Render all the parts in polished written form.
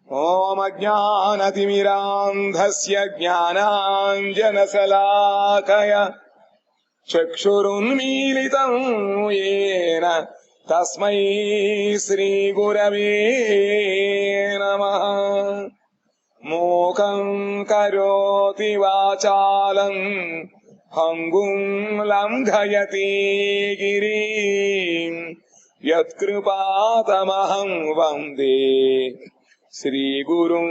ఓం అజ్ఞానతిమిరాంధస్య జ్ఞానాంజనశలాకయ చక్షురున్మీలితం యేన తస్మై శ్రీగురవే నమః. మూకం కరోతి వాచాలం హంగుం లంఘయతి గిరిం యత్కృపాతమహం వందే శ్రీగురుం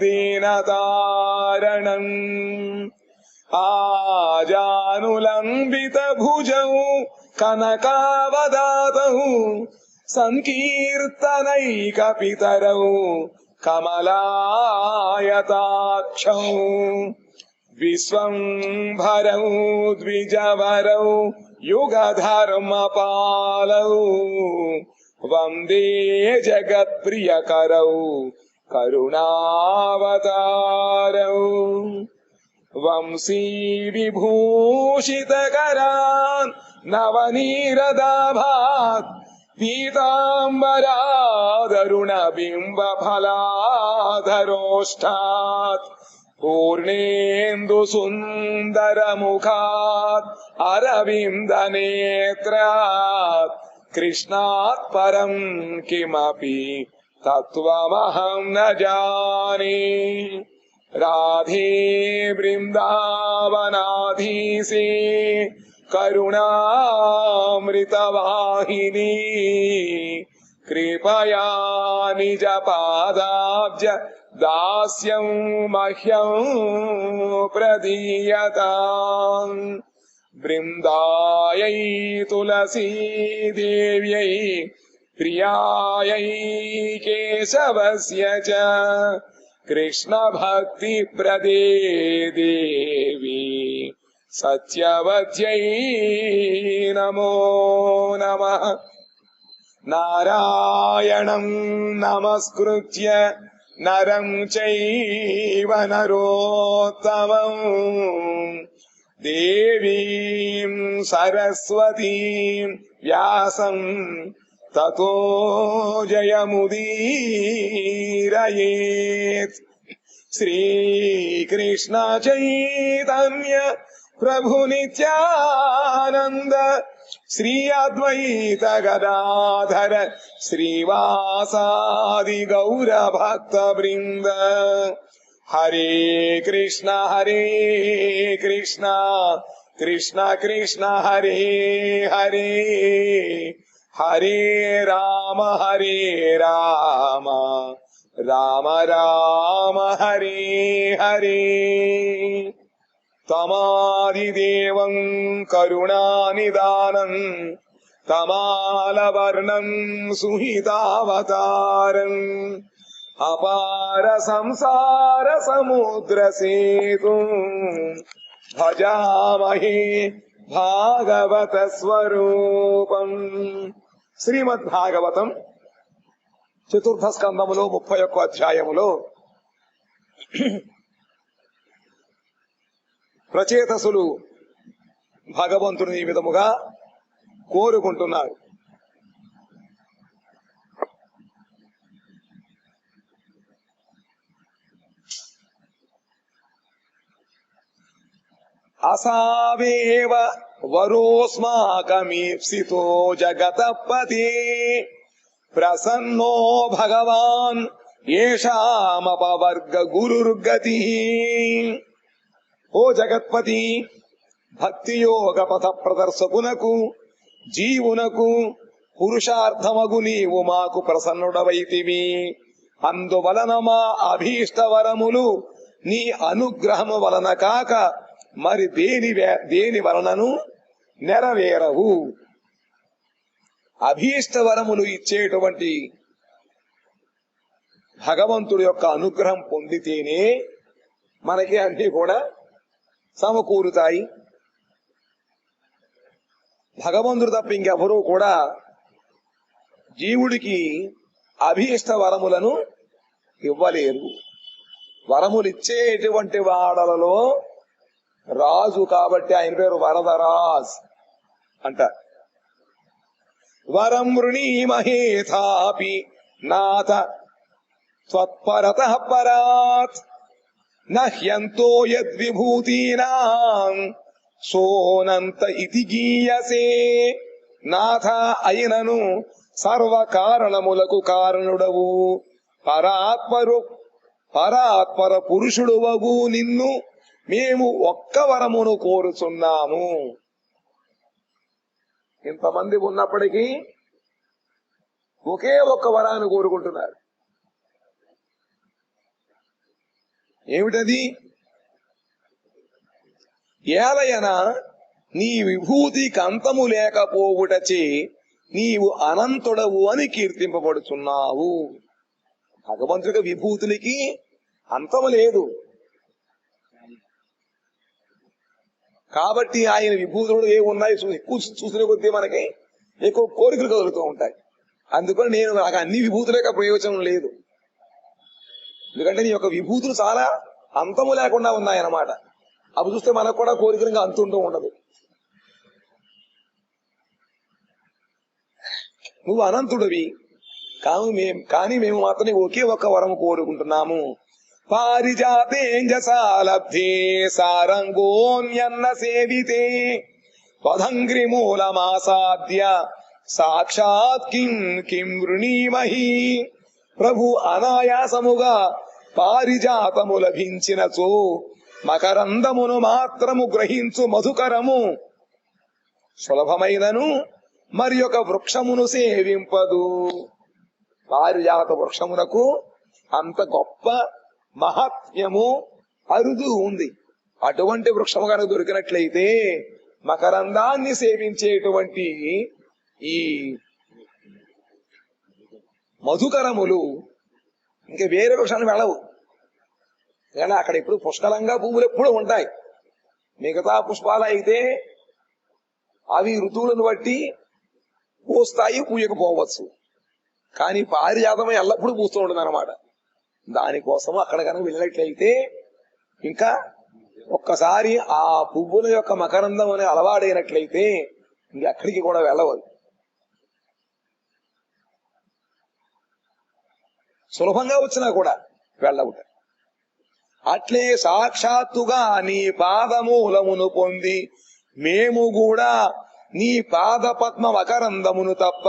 దీనతారణం. ఆజానులంబిత భుజౌ కనకావదాతౌ సంకీర్తనైక పితరౌ కమలాయతాక్షౌ విశ్వంభరౌ ద్విజవరౌ యుగధర్మపాలౌ వందే జగత్ప్రియకరౌ కరుణావతారౌ. వంశీ విభూషితకరాన్ నవనీరదాభాత్ పీతాంబరాదరుణ బింబ ఫలాధరోష్టాత్ పూర్ణేందు సుందర ముఖాత్ అరవింద నేత్రాత్ కృష్ణాత్ పరం కిమపి తత్వమహం న జానే. రాధే బృందావనాధీశే కరుణామృతవాహిని కృపయా నిజ పాదాబ్జ దాస్యం మహ్యం ప్రదీయతాం. బృందాయై తులసీదేవ్యై ప్రియాయై కేశవస్య చ కృష్ణ భక్తి ప్రదే దేవి సత్యవత్యై నమో నమః. నారాయణం నమస్కృత్య నరం చైవ నరోత్తమం దేవీం సరస్వతీం వ్యాసం తతో జయముదీరయేత్. శ్రీకృష్ణ చైతన్య ప్రభు నిత్యానంద శ్రీ అద్వైత గదాధర శ్రీవాసాది గౌర భక్త బృంద. హరే కృష్ణ కృష్ణ కృష్ణ హరే హరే హరే రామ రామ రామ హరే హరే. తమాదిదేవం కరుణానిదానం తమాలవర్ణం సుహితావతారం అపార సంసార సముద్ర సేతుం భజామహే భాగవత స్వరూపం. శ్రీమద్భాగవతం చతుర్థ స్కందములో 31వ అధ్యాయములో ప్రచేతసులు భగవంతుని ఈ విధముగా కోరుకుంటున్నారు. అసావేవ వరోస్మాకమీప్సితో జగతపతే ప్రసన్నో భగవాన్ ఏషామపవర్గ గురుర్గతి. ఓ జగత్పతి, భక్తియోగ పథ ప్రదర్శకునకు జీవునకు పురుషార్థమగు నీవు మాకు ప్రసన్నుడవైతివి. అందువలన మా అభీష్టవరములు నీ అనుగ్రహము వలన కాక మరి దేని వలనను నెరవేరవు. అభీష్టవరములు ఇచ్చేటువంటి భగవంతుడి యొక్క అనుగ్రహం పొందితేనే మనకి అన్ని కూడా సమకూరుతాయి. భగవంతుడు తప్ప ఇంకెవరూ కూడా జీవుడికి అభీష్ట వరములను ఇవ్వలేరు. వరములిచ్చేటువంటి వాడలలో రాజు కాబట్టి ఆయన పేరు వరదరాజ్ అంట. వరం వృణీమహేథాపి నాథ త్వత్పరతః పరాత్ నహ్యంతో యద్విభూతీనాం సోనంత ఇతి గీయసే. నాథ అయినను సర్వకారణములకు కారణుడవు పరాత్పర పురుషుడువగు నిన్ను మేము ఒక్క వరమును కోరుచున్నాము. ఇంతమంది ఉన్నప్పటికీ ఒకే ఒక్క వరాన్ని కోరుకుంటున్నారు. ఏమిటది? ఏలయన నీ విభూతికి అంతము లేకపోవుటచే నీవు అనంతుడవు అని కీర్తింపబడుచున్నావు. భగవంతుడికి విభూతులకి అంతము లేదు కాబట్టి ఆయన విభూతుడు ఏ ఉన్నాయి ఎక్కువ చూసిన కొద్దీ మనకి ఎక్కువ కోరికలు కలుగుతూ ఉంటాయి. అందుకని నాకు అన్ని విభూతుల యొక్క ప్రయోజనం లేదు. ఎందుకంటే నీ యొక్క విభూతులు చాలా అంతము లేకుండా ఉన్నాయన్నమాట. అవి చూస్తే మనకు కూడా కోరికలుగా అంతుంటూ ఉండదు. నువ్వు అనంతుడివి కానీ మేము మాత్రం ఒకే ఒక్క వరం కోరుకుంటున్నాము. పారిజాతేంజసాలబ్ధే సారంగోన్యన్న సేవితే త్వదంగ్రి మూలమాసాద్య సాక్షాత్ కిం వృణీమహి. ప్రభు అనాయాసముగా పారిజాతము లభించినచో మకరందమును మాత్రము గ్రహించు మధుకరము సులభమైనను మరి ఒక వృక్షమును సేవింపదు. పారిజాత వృక్షమునకు అంత గొప్ప మహాత్మ్యము అరుదు ఉంది. అటువంటి వృక్షము కనుక దొరికినట్లయితే మకరందాన్ని సేవించేటువంటి ఈ మధుకరములు ఇంకా వేరే వృక్షాన్ని వెళ్ళవు. కానీ అక్కడ ఎప్పుడు పుష్కలంగా పువ్వులు ఎప్పుడు ఉంటాయి. మిగతా పుష్పాలు అయితే అవి ఋతువులను బట్టి పూస్తాయి, పూయకపోవచ్చు. కానీ పారిజాతం ఎల్లప్పుడూ పూస్తూ ఉంటుంది అన్నమాట. దానికోసం అక్కడ కనుక వెళ్ళినట్లయితే ఇంకా ఒక్కసారి ఆ పువ్వుల యొక్క మకరందం అనే అలవాడైనట్లయితే ఇంకెక్కడికి కూడా వెళ్ళవదు. సులభంగా వచ్చినా కూడా వెళ్ళవుట. అట్లే సాక్షాత్తుగా నీ పాదమూలమును పొంది మేము కూడా నీ పాద పద్మ మకరందమును తప్ప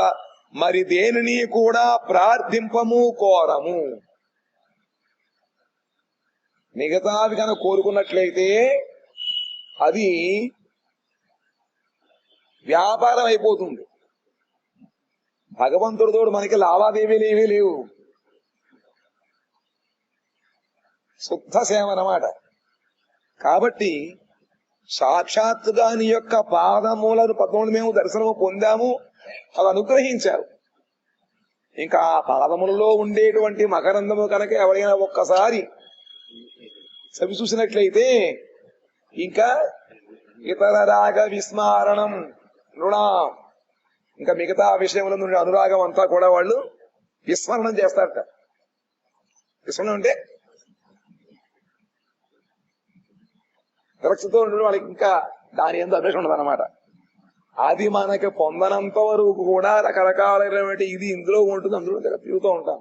మరి దేనిని కూడా ప్రార్థింపము కోరము. మిగతావి కనుక కోరుకున్నట్లయితే అది వ్యాపారం అయిపోతుంది. భగవంతుడితో మనకి లావాదేవీలు ఏమీ లేవు. శుద్ధ సేవ అన్నమాట. కాబట్టి సాక్షాత్తుగా నీ యొక్క పాదమూలను 14 మేము దర్శనము పొందాము, అవి అనుగ్రహించారు. ఇంకా ఆ పాదములలో ఉండేటువంటి మకరందము కనుక ఎవరైనా ఒక్కసారి సవి చూసినట్లయితే ఇంకా ఇతర రాగ విస్మారణం నృణా, ఇంకా మిగతా విషయముల నుండి అనురాగం అంతా కూడా వాళ్ళు విస్మరణం చేస్తారట. విస్మరణం అంటే విరక్తితో ఉండడం వాళ్ళకి ఇంకా దాని ఎందు అభ్యాసం ఉండదు అనమాట. అది మనకి పొందనంత వరకు కూడా రకరకాలైనటువంటి ఇది ఇందులో ఉంటుంది, అందులో తిరుగుతూ ఉంటాం.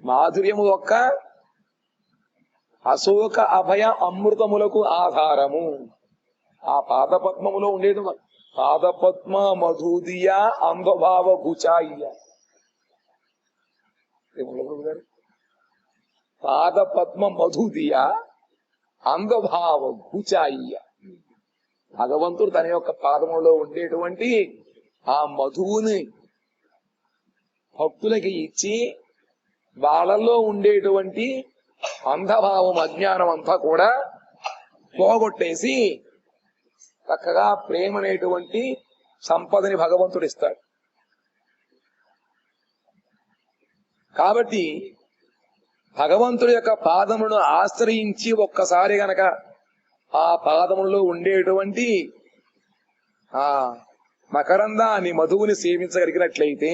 మాధుర్యము ఒక్క అశోక అభయ అమృతములకు ఆధారము. ఆ పాదపద్మములో ఉండేది పాదపద్మ మధుదియ అంధభావ భుచాయ్య. పాదపద్మ మధుదియ అంధభావ భుచాయ్య. భగవంతుడు తన యొక్క పాదములో ఉండేటువంటి ఆ మధువుని భక్తులకి ఇచ్చి వాళ్ళల్లో ఉండేటువంటి అంధభావం అజ్ఞానం అంతా కూడా పోగొట్టేసి చక్కగా ప్రేమ అనేటువంటి సంపదని భగవంతుడు ఇస్తాడు. కాబట్టి భగవంతుడి యొక్క పాదములను ఆశ్రయించి ఒక్కసారి గనక ఆ పాదములలో ఉండేటువంటి ఆ మకరందాన్ని మధువుని సేవించగలిగినట్లయితే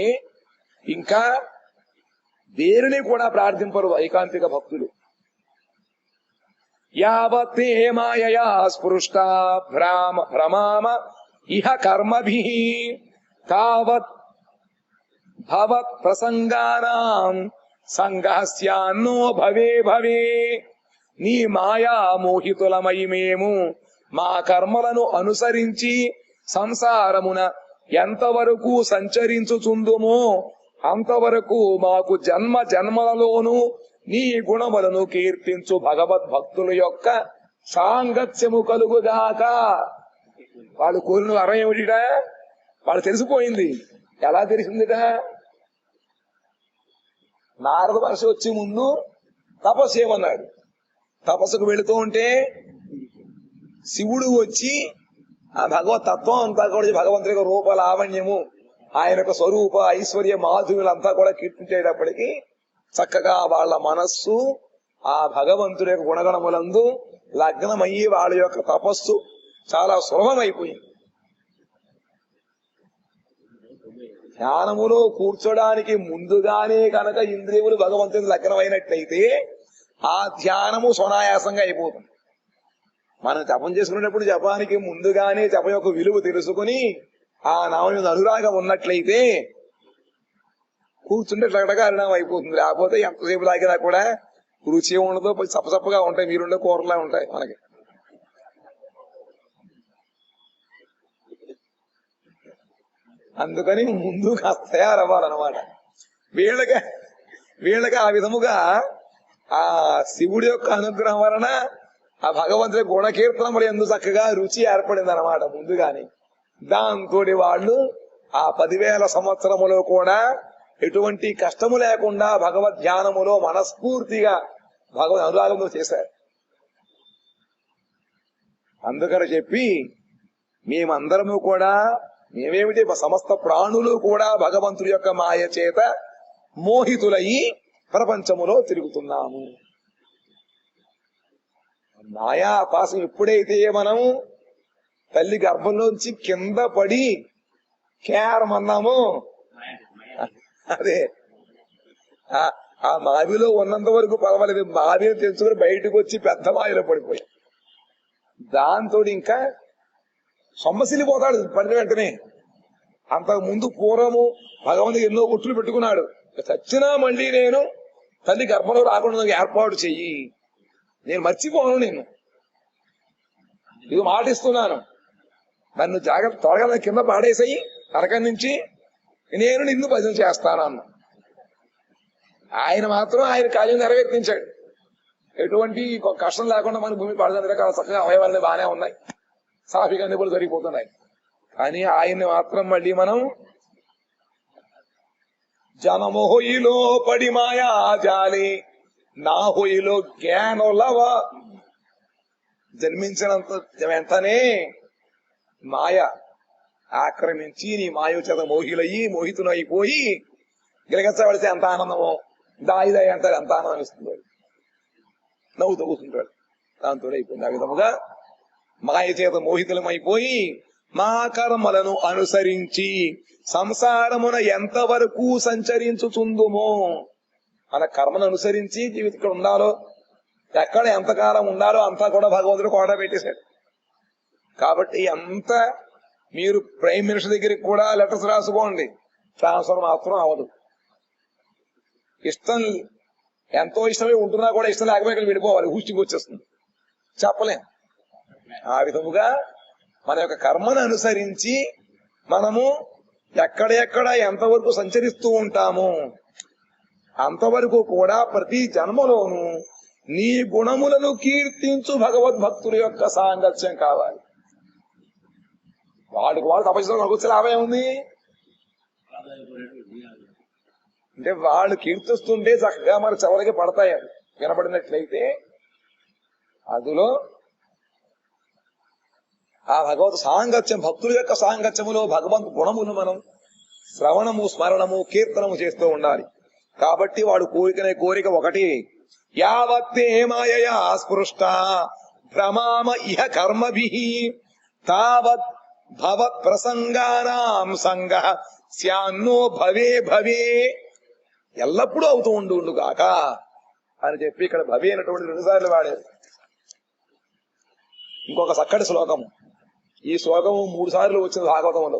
ఇంకా దేనిని కూడా ప్రార్థింపరు ఐకాంతిక భక్తులు. యావత్తే మాయయా స్పృష్ట భ్రమామ ఇహ కర్మభిః తావత్ భవత్ ప్రసంగానాం సంగస్యాన్నో భవే భవే. నీ మాయా మోహితులమై మేము మా కర్మలను అనుసరించి సంసారమున ఎంతవరకు సంచరించుచుందుమో అంతవరకు మాకు జన్మ జన్మలలోనూ నీ గుణములను కీర్తించు భగవద్భక్తుల యొక్క సాంగత్యము కలుగుగాక. వాళ్ళు కోరిన అరం ఏమిటిట? వాళ్ళు తెలిసిపోయింది. ఎలా తెలిసిందిట? నారద మహర్షి వచ్చి ముందు తపస్సు చేయమన్నాడు. తపస్సుకు వెళుతూ ఉంటే శివుడు వచ్చి ఆ భగవత్ తత్వం అంతా కూడా భగవంతుడి యొక్క రూప లావణ్యము, ఆయన యొక్క స్వరూప ఐశ్వర్య మాధుర్యులంతా కూడా కీర్తించేటప్పటికీ చక్కగా వాళ్ళ మనస్సు ఆ భగవంతుడి యొక్క గుణగణములందు లగ్నమయ్యి వాళ్ళ యొక్క తపస్సు చాలా సులభమైపోయింది. ధ్యానములో కూర్చోడానికి ముందుగానే కనుక ఇంద్రియములు భగవంతుని లగ్నమైనట్లయితే ఆ ధ్యానము సునాయాసంగా అయిపోతుంది. మనం జపం చేసుకునేటప్పుడు జపానికి ముందుగానే జపం యొక్క విలువ తెలుసుకుని ఆ నామం మీద అనురాగం ఉన్నట్లయితే కూర్చుంటే టగటగా అరణం అయిపోతుంది. లేకపోతే ఎంతసేపు లాగినా కూడా రుచి ఉండదు, చప్పచప్పగా ఉంటాయి, మీరుండే కూరలా ఉంటాయి మనకి. అందుకని ముందు కాస్త తయారవ్వాలన్నమాట. వీళ్ళకి ఆ విధముగా ఆ శివుడి యొక్క అనుగ్రహం వలన ఆ భగవంతుడి గుణకీర్తనములు ఎందుకు చక్కగా రుచి ఏర్పడింది అనమాట ముందుగానే. దాంతో వాళ్ళు ఆ 10,000 సంవత్సరములో కూడా ఎటువంటి కష్టము లేకుండా భగవద్ ధ్యానములో మనస్ఫూర్తిగా భగవద్ అనురాగంలో చేశారు. అందుకని చెప్పి మేమందరము కూడా, మేమేమిటి, సమస్త ప్రాణులు కూడా భగవంతుడి యొక్క మాయ చేత మోహితులయ్యి ప్రపంచములో తిరుగుతున్నాము. మాయాపాసం ఎప్పుడైతే మనం తల్లి గర్భంలోంచి కింద పడి కేరమన్నామో, అదే ఆ మావిలో ఉన్నంత వరకు పర్వాలేదు, మావిని తెలుసుకుని బయటకు వచ్చి పెద్ద మావిలో పడిపోయి దాంతో ఇంకా సొమ్మసిల్లిపోతాడు పడిన వెంటనే. అంతకు ముందు పూర్వము భగవంతుడికి ఎన్నో ఒట్లు పెట్టుకున్నాడు. చచ్చినా మళ్ళీ నేను తల్లి గర్భంలో రాకుండా ఏర్పాటు చెయ్యి, నేను మర్చిపోను, నేను ఇది మాటిస్తున్నాను, నన్ను జాగ్రత్త త్వరగా కింద పాడేసాయి నరకం నుంచి, నేను నిన్ను భజన చేస్తాను అన్న. ఆయన మాత్రం ఆయన కార్యం నెరవేర్తించాడు. ఎటువంటి కష్టం లేకుండా మన భూమి పడదని రకాల చక్కగా అవయవాలని బాగానే ఉన్నాయి, సాఫీగా నిపుణులు జరిగిపోతున్నాయి. కానీ ఆయన్ని మాత్రం మళ్ళీ మనం జనము హొయ్యిలో పడి మాయా జాలి నా హొయ్యిలో జ్ఞానులవ. జన్మించినంత వెంటనే మాయ ఆక్రమించి నీ మాయ చేత మోహితునైపోయి గిరగచ్చబడితే ఎంత ఆనందమో, దాయిదాయి అంటారు ఎంత ఆనందం ఇస్తుంది, నవ్వుతూ కూర్చుంటాడు. దాంతో అయిపోయింది. ఆ విధముగా మాయ చేత మోహితులమైపోయి మా కర్మలను అనుసరించి సంసారమున ఎంతవరకు సంచరించుచుందుమో, మన కర్మను అనుసరించి జీవితం ఇక్కడ ఉండాలో, ఎక్కడ ఎంతకాలం ఉండాలో అంతా కూడా భగవంతుడు కోట పెట్టేశాడు. కాబట్టి ఎంత మీరు ప్రైమ్ మినిస్టర్ దగ్గరికి కూడా లెటర్స్ రాసుకోండి, ట్రాన్స్ఫర్ మాత్రం అవదు. ఇష్టం ఎంతో ఇష్టమే ఉంటున్నా కూడా ఇష్టం లేకపోతే ఇక్కడ విడిపోవాలి, హూస్టింగ్ వచ్చేస్తుంది, చెప్పలేం. ఆ విధముగా మన యొక్క కర్మను అనుసరించి మనము ఎక్కడెక్కడ ఎంతవరకు సంచరిస్తూ ఉంటామో అంతవరకు కూడా ప్రతి జన్మలోనూ నీ గుణములను కీర్తించు భగవద్భక్తుల యొక్క సాంగత్యం కావాలి. వాళ్ళు తపస్సు వచ్చే లాభం ఉంది అంటే వాళ్ళు కీర్తిస్తుంటే చక్కగా మరి చివరికి పడతాయి. వినపడినట్లయితే అందులో ఆ భగవత్ సాంగత్యం, భక్తుల యొక్క సాంగత్యములో భగవంతు గుణమును మనం శ్రవణము, స్మరణము, కీర్తనము చేస్తూ ఉండాలి. కాబట్టి వాడు కోరిక ఒకటి, యావత్తే మాయయా స్పృష్ట భ్రమామ ఇహ కర్మభిః తావత్ భవత్ ప్రసంగానాం సంగ స్యాన్నో భవే భవే. ఎల్లప్పుడూ అవుతూ ఉండుగాక అని చెప్పి ఇక్కడ భవే అనేటువంటి 2 సార్లు వాడారు. ఇంకొక చక్కటి శ్లోకము, ఈ శ్లోకము 3 సార్లు వచ్చింది భాగవతంలో.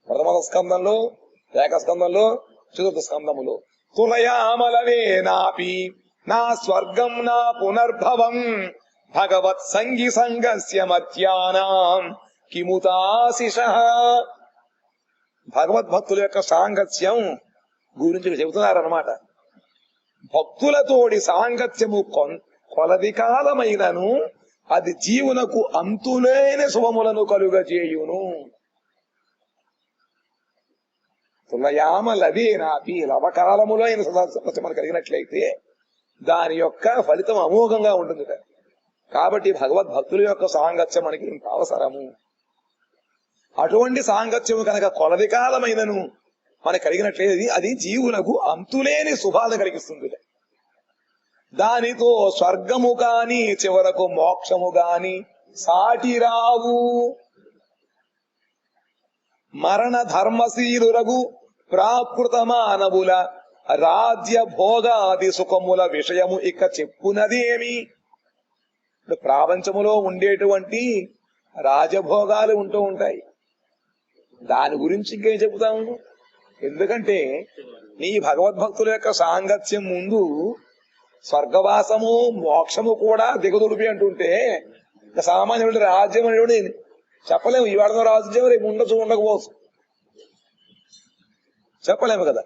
ప్రథమ స్కందంలో, ఏక స్కందంలో, చతుర్థ స్కందములో. తులయామలవే నాపి నా స్వర్గం నా పునర్భవం భగవత్ సంగి సంగస్య మధ్యానాం కిముతాశిష. భగవద్భక్తుల యొక్క సాంగత్యం గురించి చెబుతున్నారన్నమాట. భక్తులతోడి సాంగత్యము కొలది కాలమైనను అది జీవునకు అంతులేని శుభములను కలుగజేయును. తులయామ లవేనాపి, లవకాలములో అయిన సదాసత్యము కలిగినట్లయితే దాని యొక్క ఫలితం అమోఘంగా ఉంటుంది. కాబట్టి భగవద్భక్తుల యొక్క సాంగత్యం మనకి ఇంత అవసరము. అటువంటి సాంగత్యము కనుక కొలది కాలమైనను మనకు కలిగినట్లయితే అది జీవులకు అంతులేని శుభాలు కలిగిస్తుంది. దానితో స్వర్గము గాని చివరకు మోక్షము గాని సాటి రావు. మరణ ధర్మశీలురగు ప్రాకృత మానవుల రాజ్య భోగాది సుఖముల విషయము ఇక చెప్పునదేమి. ఇప్పుడు ప్రపంచములో ఉండేటువంటి రాజభోగాలు ఉంటూ ఉంటాయి, దాని గురించి ఇంకేం చెబుతాము. ఎందుకంటే నీ భగవద్భక్తుల యొక్క సాంగత్యం ముందు స్వర్గవాసము మోక్షము కూడా దిగదులిపి అంటుంటే సామాన్యుడు రాజ్యం అనేవి చెప్పలేము. ఇవాళ రాజ్యం రేపు ఉండొచ్చు ఉండకపోవచ్చు, చెప్పలేము కదా.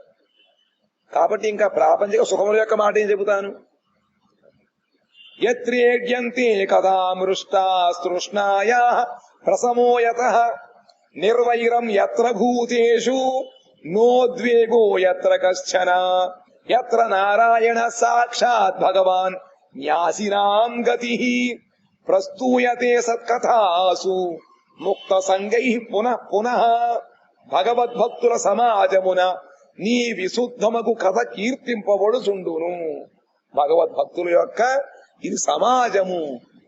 కాబట్టి ఇంకా ప్రాపంచిక సుఖముల యొక్క మాట ఏం చెబుతాను. యత్రేడ్యంతే కదా మృష్టా తృష్ణాయా ప్రసమోయతః నిర్వైరం యత్ర భూతేషు నోద్వేగో యత్ర కశ్చన యత్ర నారాయణ సాక్షాత్ భగవాన్ న్యాసినాం గతిః ప్రస్తూయతే సత్కథాసు ముక్త సంగైః పునః పునః. భగవద్భక్తుల సమాజమున నీ విశుద్ధమగు కథ కీర్తింపబడుచుండును. భగవద్భక్తుల యొక్క ఇది సమాజము,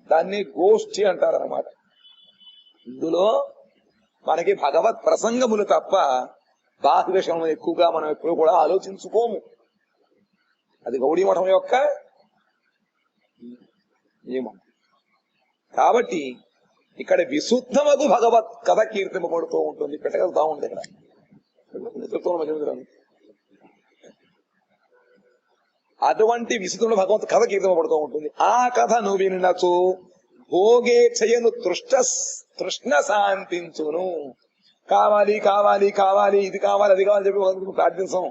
దాన్ని గోష్ఠి అంటారన్నమాట. ఇందులో మనకి భగవత్ ప్రసంగములు తప్ప బాహ్య విషయం ఎక్కువగా మనం ఎప్పుడు కూడా ఆలోచించుకోము. అది గౌడీ మఠం యొక్క నియమం. కాబట్టి ఇక్కడ విశుద్ధమగు భగవత్ కథ కీర్తింపబడుతూ ఉంటుంది. పెట్టగలుగుతా ఉంది ఇక్కడ అటువంటి విశుద్ధుడు భగవంతు కథ కీర్తింపబడుతూ ఉంటుంది. ఆ కథను వినచు భోగేచ్ఛయను తృష్ణ శాంతించును. కావాలి కావాలి కావాలి, ఇది కావాలి అది కావాలి చెప్పి ప్రార్థించాం.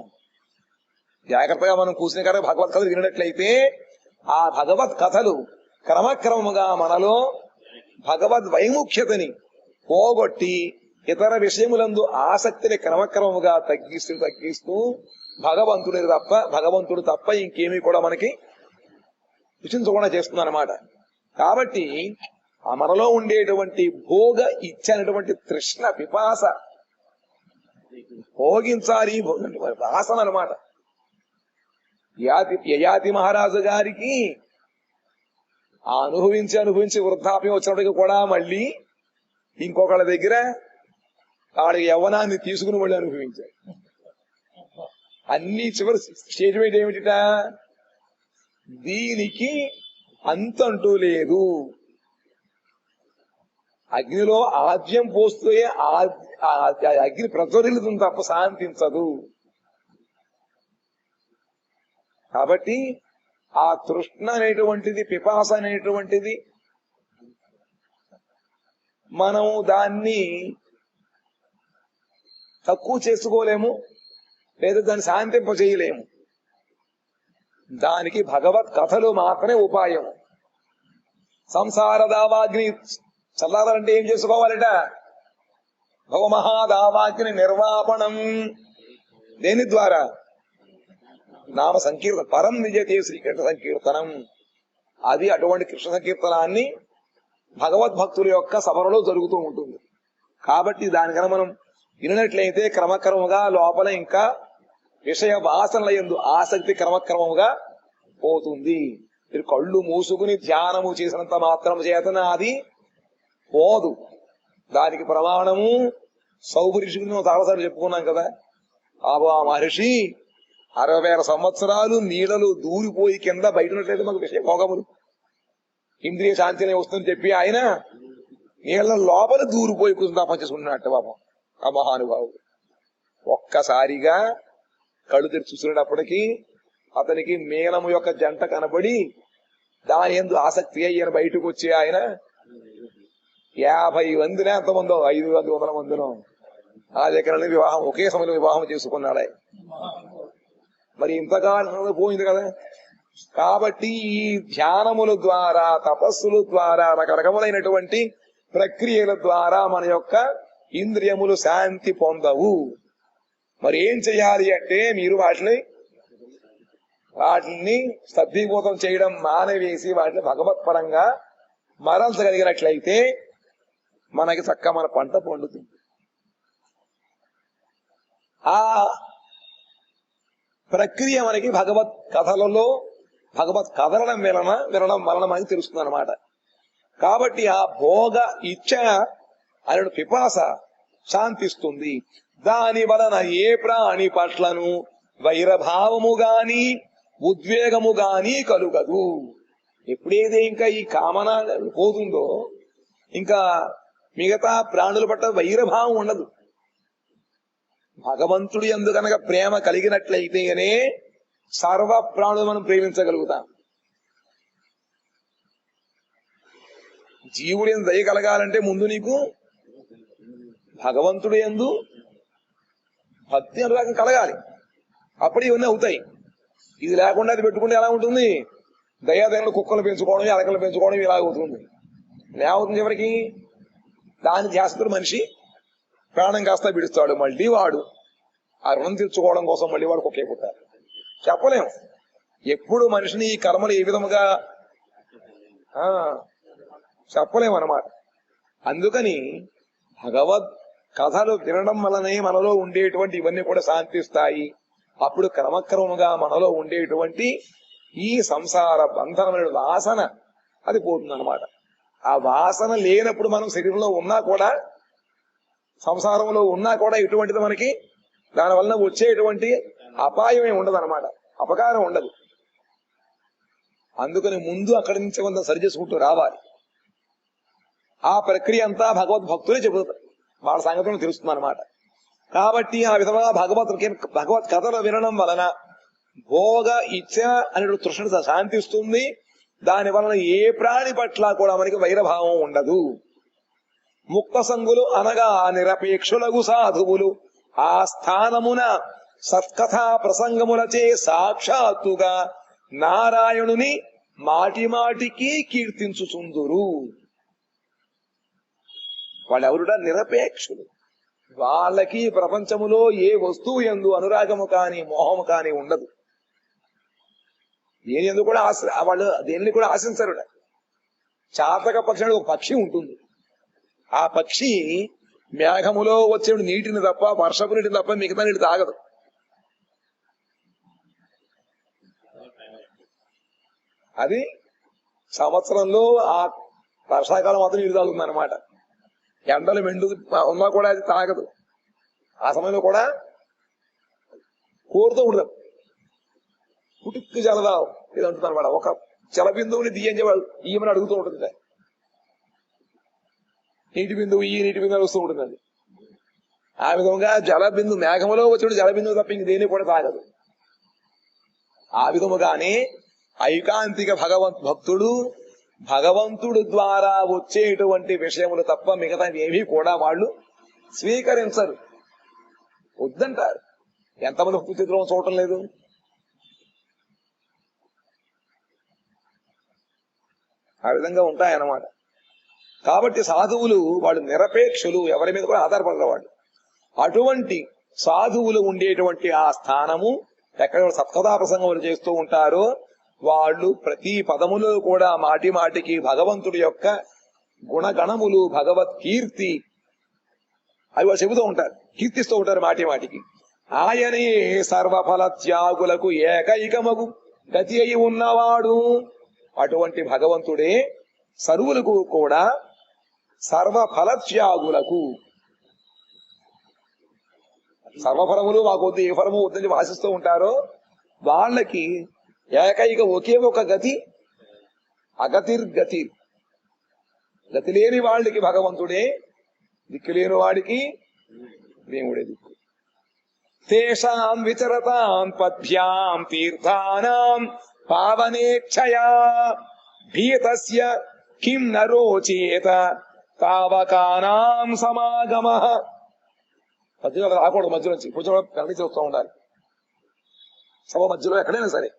జాగ్రత్తగా మనం కూర్చునే కదా భగవత్ కథలు వినట్లయితే ఆ భగవత్ కథలు క్రమక్రమముగా మనలో భగవద్ వైముఖ్యతని పోగొట్టి ఇతర విషయములందు ఆసక్తిని క్రమక్రమముగా తగ్గిస్తూ భగవంతుడు తప్ప ఇంకేమీ కూడా మనకి రుచించకుండా చేస్తుంది అన్నమాట. కాబట్టి ఆ మనలో ఉండేటువంటి భోగ ఇచ్చనేటువంటి తృష్ణ పిపాస భోగించాలి వాసన అనమాట. యయాతి మహారాజు గారికి ఆ అనుభవించి వృద్ధాప్యం వచ్చినప్పటికీ కూడా మళ్ళీ ఇంకొకళ్ళ దగ్గర వాడి యవ్వనాన్ని తీసుకుని మళ్ళీ అనుభవించాడు. అన్ని చివరి స్టేజ్ మీద ఏమిటిట, దీనికి అంతంటూ లేదు. అగ్నిలో ఆద్యం పోస్తే అగ్ని ప్రజ్వరిల్లుతుంది తప్ప శాంతించదు. కాబట్టి ఆ తృష్ణ అనేటువంటిది, పిపాస అనేటువంటిది మనం దాన్ని తక్కువ చేసుకోలేము, లేదా దాన్ని శాంతింప చేయలేము. దానికి భగవత్ కథలు మాత్రమే ఉపాయం. సంసార దావాగ్ని చల్లారంటే ఏం చేసుకోవాలట, భవమహాదావాగ్ని నిర్వాపణం. దేని ద్వారా? నామ సంకీర్తన. పరం నిజతే శ్రీకృష్ణ సంకీర్తనం. అది అటువంటి కృష్ణ సంకీర్తనాన్ని భగవద్భక్తుల యొక్క సభలో జరుగుతూ ఉంటుంది. కాబట్టి దానికన్నా మనం వినట్లయితే క్రమక్రమంగా లోపల ఇంకా విషయ వాసనల యందు ఆసక్తి క్రమక్రమముగా పోతుంది. మీరు కళ్ళు మూసుకుని ధ్యానము చేసినంత మాత్రం చేతన అది పోదు. దానికి ప్రమాణము సౌభరిషికి మనం చాలాసార్లు చెప్పుకున్నాం కదా. ఆ మహర్షి 60,000 సంవత్సరాలు నీడలు దూరిపోయి కింద బయట ఉన్నట్లయితే మాకు విషయ భోగములు ఇంద్రియ శాంతినే వస్తుందని చెప్పి ఆయన నీళ్ల లోపల దూరిపోయి కూర్చుని తపం చేసుకున్నట్టు పాపం ఆ మహానుభావుడు. ఒక్కసారిగా కళ్ళు తెరిచి చూసినప్పటికీ అతనికి మీనము యొక్క జంట కనబడి దాని యందు ఆసక్తి అయ్యన బయటకు వచ్చి ఆయన 50 మందినే ఎంతమందో 500 మందినో ఆ దగ్గర వివాహం ఒకే సమయంలో వివాహం చేసుకున్నాడే. మరి ఇంతకాలం పోయింది కదా. కాబట్టి ఈ ధ్యానముల ద్వారా, తపస్సుల ద్వారా, రకరకములైనటువంటి ప్రక్రియల ద్వారా మన యొక్క ఇంద్రియములు శాంతి పొందవు. మరి ఏం చెయ్యాలి అంటే మీరు వాటిని స్తబ్దీభూతం చేయడం మానవేసి వాటిని భగవత్పరంగా మరల్చగలిగినట్లయితే మనకి చక్కగా మన పంట పండుతుంది. ఆ ప్రక్రియ మనకి భగవత్ కథలలో వినడం వలన మనకి తెలుస్తుంది అనమాట. కాబట్టి ఆ భోగ ఇచ్చ అనే పిపాస శాంతిస్తుంది. దాని వలన ఏ ప్రాణి పట్లను వైరభావము గాని ఉద్వేగము గాని కలుగదు. ఎప్పుడైతే ఇంకా ఈ కామన పోతుందో ఇంకా మిగతా ప్రాణుల పట్ల వైరభావం ఉండదు. భగవంతుడి యందు కనుక ప్రేమ కలిగినట్లయితేనే సర్వ ప్రాణులు మనం ప్రేమించగలుగుతాం. జీవుడి యందు దయ కలగాలంటే ముందు నీకు భగవంతుడి యందు భక్తి అనురాగం కలగాలి. అప్పుడు ఇవన్నీ అవుతాయి. ఇది లేకుండా అది పెట్టుకుంటే ఎలా ఉంటుంది? దయాదయలు కుక్కలు పెంచుకోవడం, ఎలకలు పెంచుకోవడం ఇలా అవుతుంది. ఏమవుతుంది చివరికి? దాని ధ్యాసతో మనిషి ప్రాణం కాస్త విడుస్తాడు. మళ్ళీ వాడు ఆ రుణం తీర్చుకోవడం కోసం మళ్ళీ వాడు కుక్కే పుట్టారు. చెప్పలేము ఎప్పుడు మనిషిని ఈ కర్మలు ఏ విధముగా చెప్పలేము అన్నమాట. అందుకని భగవద్ కథలు వినడం వలనే మనలో ఉండేటువంటి ఇవన్నీ కూడా శాంతిస్తాయి. అప్పుడు క్రమక్రమముగా మనలో ఉండేటువంటి ఈ సంసార బంధనమైన వాసన అది పోతుంది అనమాట. ఆ వాసన లేనప్పుడు మనం శరీరంలో ఉన్నా కూడా, సంసారంలో ఉన్నా కూడా ఇటువంటిది మనకి దాని వలన వచ్చేటువంటి అపాయమే ఉండదు అనమాట, అపకారం ఉండదు. అందుకని ముందు అక్కడి నుంచి కొంత సరి చేసుకుంటూ రావాలి. ఆ ప్రక్రియ అంతా భగవద్భక్తులే చెబుతారు, వాళ్ళ సంగతులను తెలుస్తుంది అనమాట. కాబట్టి ఆ విధంగా భగవత్ కథలు వినడం వలన భోగ ఇచ్చ అనే తృష్ణ శాంతిస్తుంది. దాని వలన ఏ ప్రాణి పట్ల కూడా మనకి వైరభావం ఉండదు. ముక్త సంగులు అనగా నిరపేక్షులగు సాధువులు ఆ స్థానమున సత్కథా ప్రసంగములచే సాక్షాత్తుగా నారాయణుని మాటి మాటికి కీర్తించుచుందురు. వాళ్ళెవరుడా? నిరపేక్షులు. వాళ్ళకి ప్రపంచములో ఏ వస్తువు యందు అనురాగము కాని మోహము కాని ఉండదు. దేని యందు కూడా వాళ్ళు దేనిని కూడా ఆశించరు. చాతక పక్షి అనేది ఒక పక్షి ఉంటుంది. ఆ పక్షి మేఘములో వచ్చే నీటిని తప్ప, వర్షపు నీటిని తప్ప మిగతా నీటి తాగదు. అది సంవత్సరంలో ఆ వర్షాకాలం మాత్రం నీరు తాగుతుంది అనమాట. ఎండలు మెండు ఉన్నా కూడా అది తాగదు. ఆ సమయంలో కూడా కోరుతూ ఉండదు. పుట్టుక్కు జలదా ఇది అంటుంది అనమాట. ఒక జలబిందువుని ఇయ్యమని అడుగుతూ ఉంటుంది. నీటి బిందువు నీటి బిందువు వస్తూ ఉంటుంది అది. ఆ విధంగా జలబిందు మేఘములో వచ్చిన జలబిందువు తప్ప ఇంక దేని కూడా తాగదు. ఆ విధముగానే ఐకాంతిక భక్తుడు భగవంతుడు ద్వారా వచ్చేటువంటి విషయములు తప్ప మిగతా ఏమీ కూడా వాళ్ళు స్వీకరించరు, వద్దంటారు. ఎంతమంది భక్తులను చూడటం లేదు? ఆ విధంగా ఉంటాయన్నమాట. కాబట్టి సాధువులు వాళ్ళు నిరపేక్షులు, ఎవరి మీద కూడా ఆధారపడరు వాళ్ళు. అటువంటి సాధువులు ఉండేటువంటి ఆ స్థానము ఎక్కడ సత్కథా ప్రసంగములు చేస్తూ ఉంటారో వాళ్ళు ప్రతి పదములో కూడా మాటి మాటికి భగవంతుడి యొక్క గుణగణములు, భగవత్ కీర్తి అవి వాళ్ళు చెబుతూ ఉంటారు, కీర్తిస్తూ ఉంటారు మాటి మాటికి. ఆయనే సర్వఫల త్యాగులకు ఏకైకమగు గతి అయి ఉన్నవాడు. అటువంటి భగవంతుడే సర్వులకు కూడా సర్వఫల త్యాగులకు, సర్వఫలములు మాకు వద్దు, ఏ ఫలము వద్దని ఆశిస్తూ ఉంటారో వాళ్ళకి ఏకైక ఒకే ఒక గతి, అగతిర్గతి. గతి లేని వాళ్ళకి భగవంతుడే, దిక్కు లేని వాడికి దేవుడే దిక్కు. తేషాం విచరతాం పద్భ్యాం తీర్థానాం పావనేక్షయా భీతస్య కిం నరోచేత తావకానాం సమాగమః. మధ్యలో రాకూడదు, మధ్యలో నుంచి కొంచెం కనిపించి వస్తూ ఉండాలి. సభ మధ్యలో ఎక్కడైనా సరే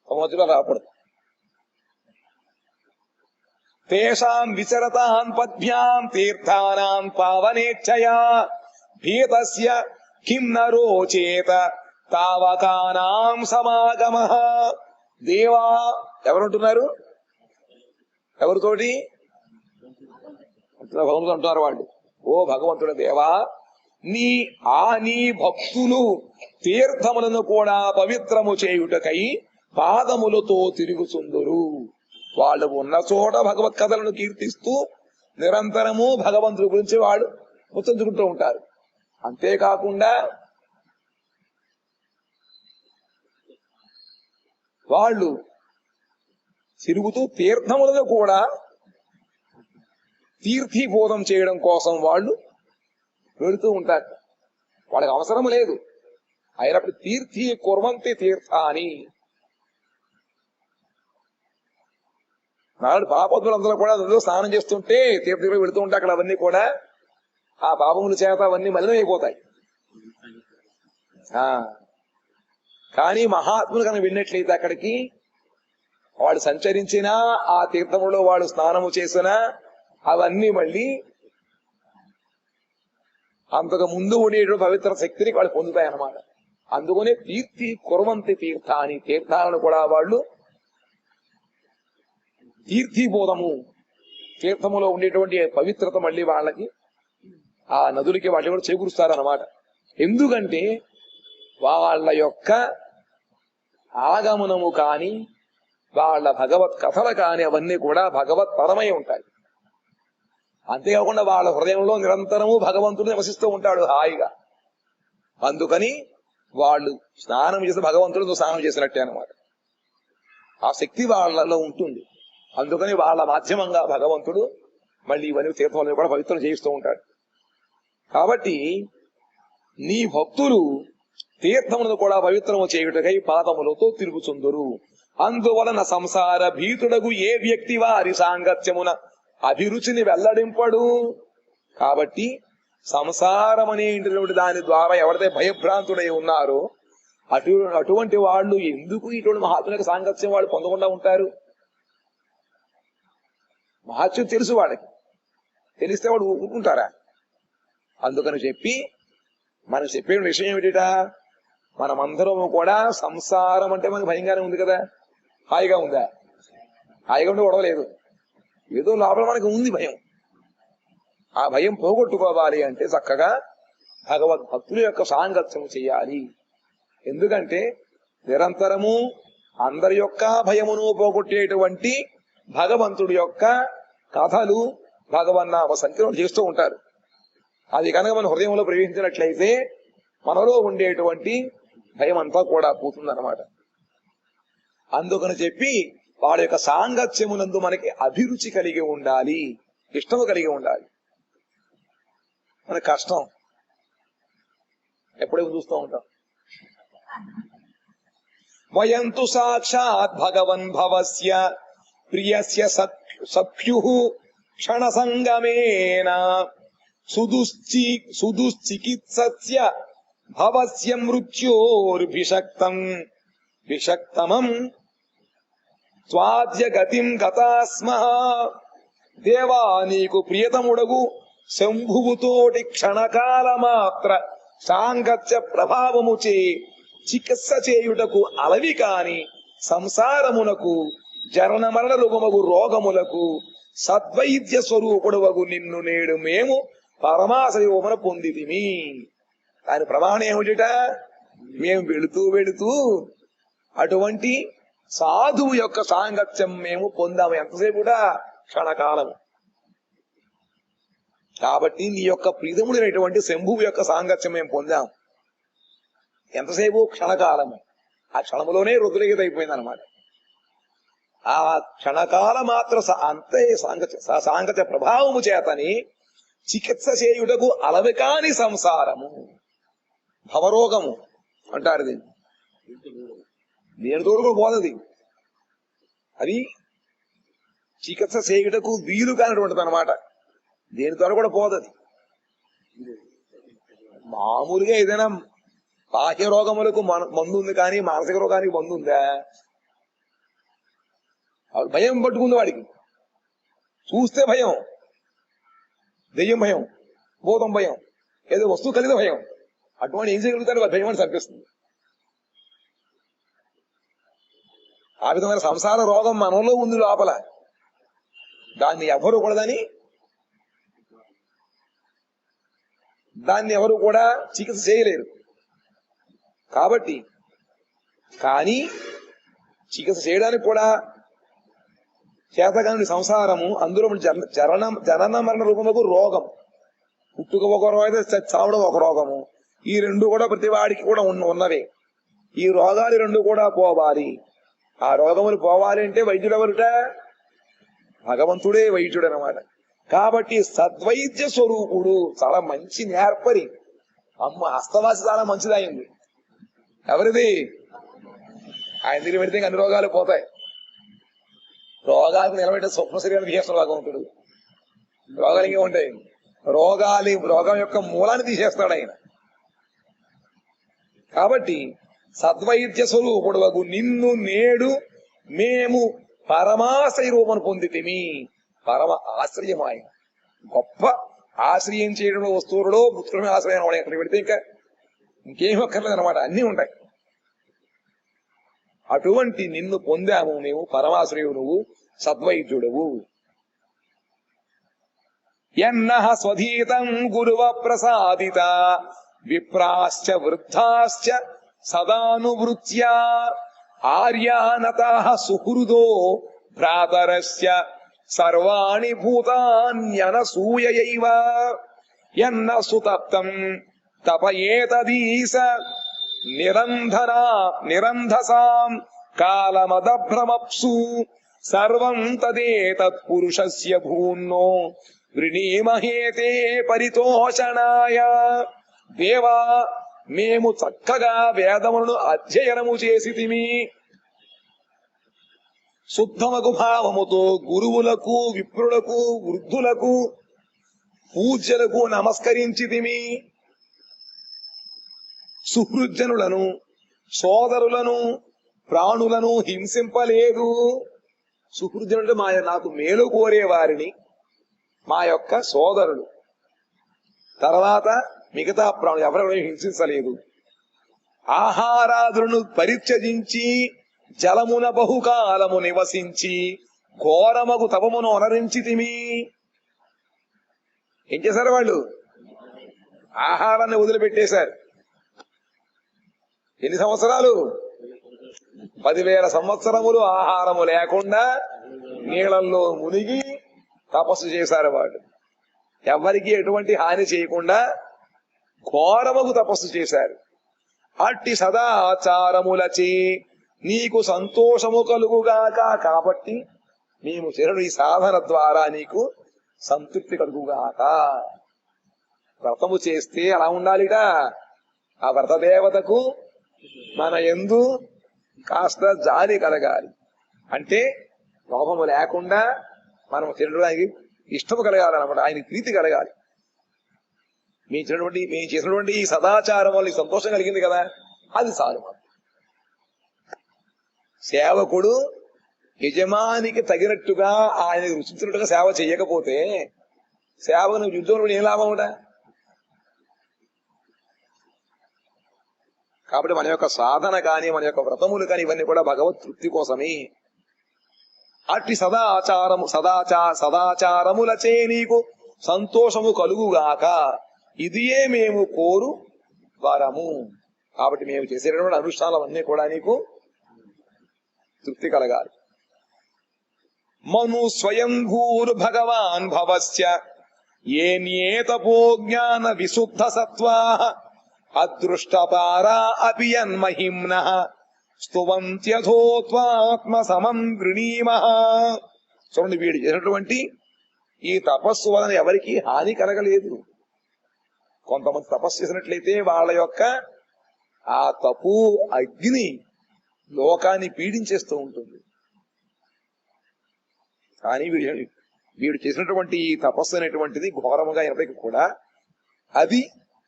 సభ మధ్యలో రాకూడదు. తేషాం విచరతాం పద్భ్యాం తీర్థానాం పావనేక్షయా భీతస్య కిం నరోచేత తావకానాం సమాగమః. దేవా ఎవరుంటున్నారు? ఎవరితోటి భగవంతుడు అంటున్నారు వాళ్ళు. ఓ భగవంతుడ దేవా, నీ భక్తులు తీర్థములను కూడా పవిత్రము చేయుటకై పాదములతో తిరుగుచుందురు. వాళ్ళు ఉన్న చోట భగవత్ కథలను కీర్తిస్తూ నిరంతరము భగవంతుడి గురించి వాళ్ళు ముచ్చంచుకుంటూ ఉంటారు. అంతేకాకుండా వాళ్ళు తిరుగుతూ తీర్థములను కూడా తీర్థీబోధం చేయడం కోసం వాళ్ళు వెళుతూ ఉంటారు. వాళ్ళకి అవసరం లేదు, అయినప్పుడు తీర్థీ కుర్వంతి తీర్థాని. నాడు పాపతులందరూ కూడా అందులో స్నానం చేస్తుంటే తీర్థంలో వెళుతూ ఉంటే అక్కడ అవన్నీ కూడా ఆ పాపముల చేత అవన్నీ మలినమైపోతాయి. కానీ మహాత్ములు కనుక వెళ్ళినట్లయితే అక్కడికి వాడు సంచరించినా ఆ తీర్థములో వాడు స్నానము చేసినా అవన్నీ మళ్ళీ అంతకు ముందు ఉండేటువంటి పవిత్ర శక్తిని వాళ్ళు పొందుతాయి అన్నమాట. అందుకనే తీర్థి కుర్వంతి తీర్థాని, తీర్థాలను కూడా వాళ్ళు తీర్థీబోధము, తీర్థములో ఉండేటువంటి పవిత్రత మళ్ళీ వాళ్ళకి ఆ నదులకి వాటిని కూడా చేకూరుస్తారన్నమాట. ఎందుకంటే వాళ్ళ యొక్క ఆగమనము కాని వాళ్ళ భగవత్ కథలు కాని అవన్నీ కూడా భగవత్ పరమై ఉంటాయి. అంతేకాకుండా వాళ్ళ హృదయంలో నిరంతరము భగవంతుడు నివసిస్తూ ఉంటాడు హాయిగా. అందుకని వాళ్ళు స్నానం చేస్తే భగవంతుడు స్నానం చేసినట్టే అన్నమాట. ఆ శక్తి వాళ్ళలో ఉంటుంది. అందుకని వాళ్ళ మాధ్యమంగా భగవంతుడు మళ్ళీ ఇవన్నీ తీర్థములను కూడా పవిత్రం చేయిస్తూ ఉంటాడు. కాబట్టి నీ భక్తులు తీర్థములను కూడా పవిత్రము చేయుటకై పాదములతో తిరుగుచుందురు. అందువలన సంసార భీతుడగు ఏ వ్యక్తి వారి సాంగత్యమున అభిరుచిని వెల్లడింపడు. కాబట్టి సంసారం అనేటువంటి దాని ద్వారా ఎవరైతే భయభ్రాంతుడై ఉన్నారో అటువంటి వాళ్ళు ఎందుకు ఇటువంటి మహాత్ముల సాంగత్యం వాళ్ళు పొందకుండా ఉంటారు? మహాత్మ్యం తెలుసు వాళ్ళకి, తెలిస్తే వాడు ఊరుకుంటారా? అందుకని చెప్పి మనం చెప్పే విషయం ఏమిట, మనమందరం కూడా సంసారం అంటే మనకు భయంగానే ఉంది కదా. హాయిగా ఉందా? హాయిగా ఉంటే గొడవలేదు. ఏదో లోపల మనకు ఉంది భయం. ఆ భయం పోగొట్టుకోవాలి అంటే చక్కగా భగవద్భక్తుల యొక్క సాంగత్యం చేయాలి. ఎందుకంటే నిరంతరము అందరి యొక్క భయమును పోగొట్టేటువంటి భగవంతుడి యొక్క కథలు భగవన్నామ సంకీర్ణం చేస్తూ ఉంటారు. అది కనుక మన హృదయంలో ప్రవేశించినట్లయితే మనలో ఉండేటువంటి భయం అంతా కూడా పోతుందన్నమాట. అందుకని చెప్పి వాడి యొక్క సాంగత్యమునందు మనకి అభిరుచి కలిగి ఉండాలి, ఇష్టము కలిగి ఉండాలి. మన కష్టం ఎప్పుడేమో చూస్తూ ఉంటాం. వయంతు సాక్షాత్ భగవన్ భవస్య ప్రియస్య సఖ్యు క్షణ సంగమేన సుదుశ్చికిత్సస్య భవస్య మృత్యోర్భిషక్తమం స్వాద్య గతిం గతాస్మః. దేవా, నీకు ప్రియతముడగు శంభువుతోటి క్షణకాల మాత్ర సాంగత్య ప్రభావముచే చికిత్స చేయుటకు అలవి కాని సంసారమునకు జరణ మరణ రుగమగు రోగములకు సద్వైద్య స్వరూపుడవగు నిన్ను నేడు మేము పరమాశయోమన పొందితిమి. దాని ప్రమాణం ఏమిట? మేము వెళుతూ అటువంటి సాధువు యొక్క సాంగత్యం మేము పొందాము. ఎంతసేపు కూడా క్షణకాలము. కాబట్టి నీ యొక్క ప్రీతముడైనటువంటి శంభువు యొక్క సాంగత్యం మేము పొందాము. ఎంతసేపు? క్షణకాలము. ఆ క్షణములోనే రుద్రగీత అయిపోయింది అనమాట. ఆ క్షణకాల మాత్ర అంతే సాంగత్య ప్రభావము చేతని చికిత్స చేయుటకు అలవి కాని సంసారము, భవరోగము, అంటారు. దేనితో కూడా పోదది. అది చికిత్స చేయుటకు వీలు కానిటువంటిది అనమాట. దేనితో కూడా పోదది. మామూలుగా ఏదైనా బాహ్య రోగములకు మందు ఉంది, కానీ మానసిక రోగానికి మందు ఉందా? భయం పట్టుకుంది వాడికి. చూస్తే భయం, దెయ్యం భయం, భూతం భయం, ఏదో వస్తువు కలిగిన భయం. అటువంటి ఏం చేయగలుగుతారు? వారి భయం అని చంపిస్తుంది. ఆ విధమైన సంసార రోగం మనలో ఉంది లోపల. దాన్ని ఎవరు కూడా చికిత్స చేయలేరు. కాబట్టి కానీ చికిత్స చేయడానికి కూడా చేతగాని సంసారము, అందులో జనన మరణ రూపములకు రోగం. పుట్టుక ఒక రోగం, చావడం ఒక రోగము. ఈ రెండు కూడా ప్రతి వాడికి కూడా ఉన్నవే. ఈ రోగాలు రెండు కూడా పోవాలి. ఆ రోగములు పోవాలి అంటే వైద్యుడు ఎవరుట? భగవంతుడే వైద్యుడు అనమాట. కాబట్టి సద్వైద్య స్వరూపుడు, చాలా మంచి నేర్పరి. అమ్మ హస్తవాసి చాలా మంచిది అయింది. ఎవరిది? ఆయన దగ్గర పెడితే అన్ని రోగాలు పోతాయి. రోగాలకు నిలబెట్టే స్వప్న శరీరాన్ని తీసేస్తాడు భగవంతుడు. రోగాలు ఇంకే ఉంటాయి. రోగం యొక్క మూలాన్ని తీసేస్తాడు ఆయన. కాబట్టి సద్వైద్య స్వరూపుడు నిన్ను నేడు మేము పరమాశ్రయ రూపం పొందితిమి. పరమ ఆశ్రయం ఆయన. గొప్ప ఆశ్రయం చేయడంలో వస్తువులలో పుత్రమే ఆశ్రయం అవడం. ఎక్కడికి పెడితే ఇంకేం అక్కర్లేదు అనమాట, అన్నీ ఉంటాయి. అటువంటి నిన్ను పొందాము మేము. పరమాశ్రయుడు నువ్వు, సద్వైద్యుడవు. యన్నః స్వధీతం గురువ ప్రసాదిత విప్రాశ్చ వృద్ధాశ్చ సదానువృత్యా ఆర్యానతః సుహృదో భ్రాతరస్య సర్వాణి భూతాన్యనసూయయైవ యన్న సుతప్తం తపయేతదీశ నిరంధసాం కాలమదభ్రమప్సు సర్వం తదేతత్పురుషస్య భూన్నో వృణీమహేతే పరితోషణాయ. దేవా, మేము చక్కగా వేదములను అధ్యయనము చేసితిమి. శుద్ధమగు భావముతో గురువులకు, విప్రులకు, వృద్ధులకు, పూజ్యులకు నమస్కరించితిమి. సుహృజ్జనులను, సోదరులను, ప్రాణులను హింసింపలేదు. సుహృజ్జనుడు నాకు మేలు కోరే వారిని, మా యొక్క సోదరులు, తర్వాత మిగతా ప్రాణులు ఎవరెవరూ హింసించలేదు. ఆహారాదులను పరిత్యజించి జలమున బహుకాలము నివసించి ఘోరమగు తపమును అనరించితిమి. ఏం చేశారు వాళ్ళు? ఆహారాన్ని వదిలిపెట్టేశారు. ఎన్ని సంవత్సరాలు? 10,000 సంవత్సరములు ఆహారము లేకుండా నీళ్ళల్లో మునిగి తపస్సు చేశారు వాళ్ళు. ఎవరికి ఎటువంటి హాని చేయకుండా ఘోరముగు తపస్సు చేశారు. అట్టి సదాచారములచే నీకు సంతోషము కలుగుగాక. కాబట్టి మేము చేరడు ఈ సాధన ద్వారా నీకు సంతృప్తి కలుగుగాక. వ్రతము చేస్తే అలా ఉండాలిట. ఆ వ్రత దేవతకు మన యందు కాస్త జాలి కలగాలి. అంటే లోపము లేకుండా మనం తినడానికి ఇష్టము కలగాలన్నమాట. ఆయన ప్రీతి కలగాలి. మేము చేసినటువంటి ఈ సదాచారం వల్ల సంతోషం కలిగింది కదా, అది చాలు. సేవకుడు యజమానికి తగినట్టుగా ఆయన రుచించినట్టుగా సేవ చేయకపోతే సేవకు యుద్ధంలో ఏం లాభం ఉంటా? కాబట్టి మన యొక్క సాధన కానీ, మన యొక్క వ్రతములు కానీ, ఇవన్నీ కూడా భగవత్ తృప్తి కోసమే. అట్టి సదాచారములచే నీకు సంతోషము కలుగుగాక. ఇదియే మేము కోరు వరము. కాబట్టి మేము చేసేటటువంటి అనుష్ఠానాలన్నీ కూడా నీకు తృప్తి కలగాలి. మను స్వయంభూర్ భగవాన్ భవస్య ఏన్యేతపో జ్ఞాన విశుద్ధ సత్వా అదృష్టపారా అపి యన్మహిమ్నః స్తువంత్యథోత్వాత్మ సమం వృణీమః. చూడండి, వీడు చేసినటువంటి ఈ తపస్సు వలన ఎవరికి హాని కలగలేదు. కొంతమంది తపస్సు చేసినట్లయితే వాళ్ళ యొక్క ఆ తపో అగ్ని లోకాన్ని పీడించేస్తూ ఉంటుంది. కానీ వీడు చేసినటువంటి ఈ తపస్సు అనేటువంటిది ఘోరముగా అయినప్పటికీ కూడా అది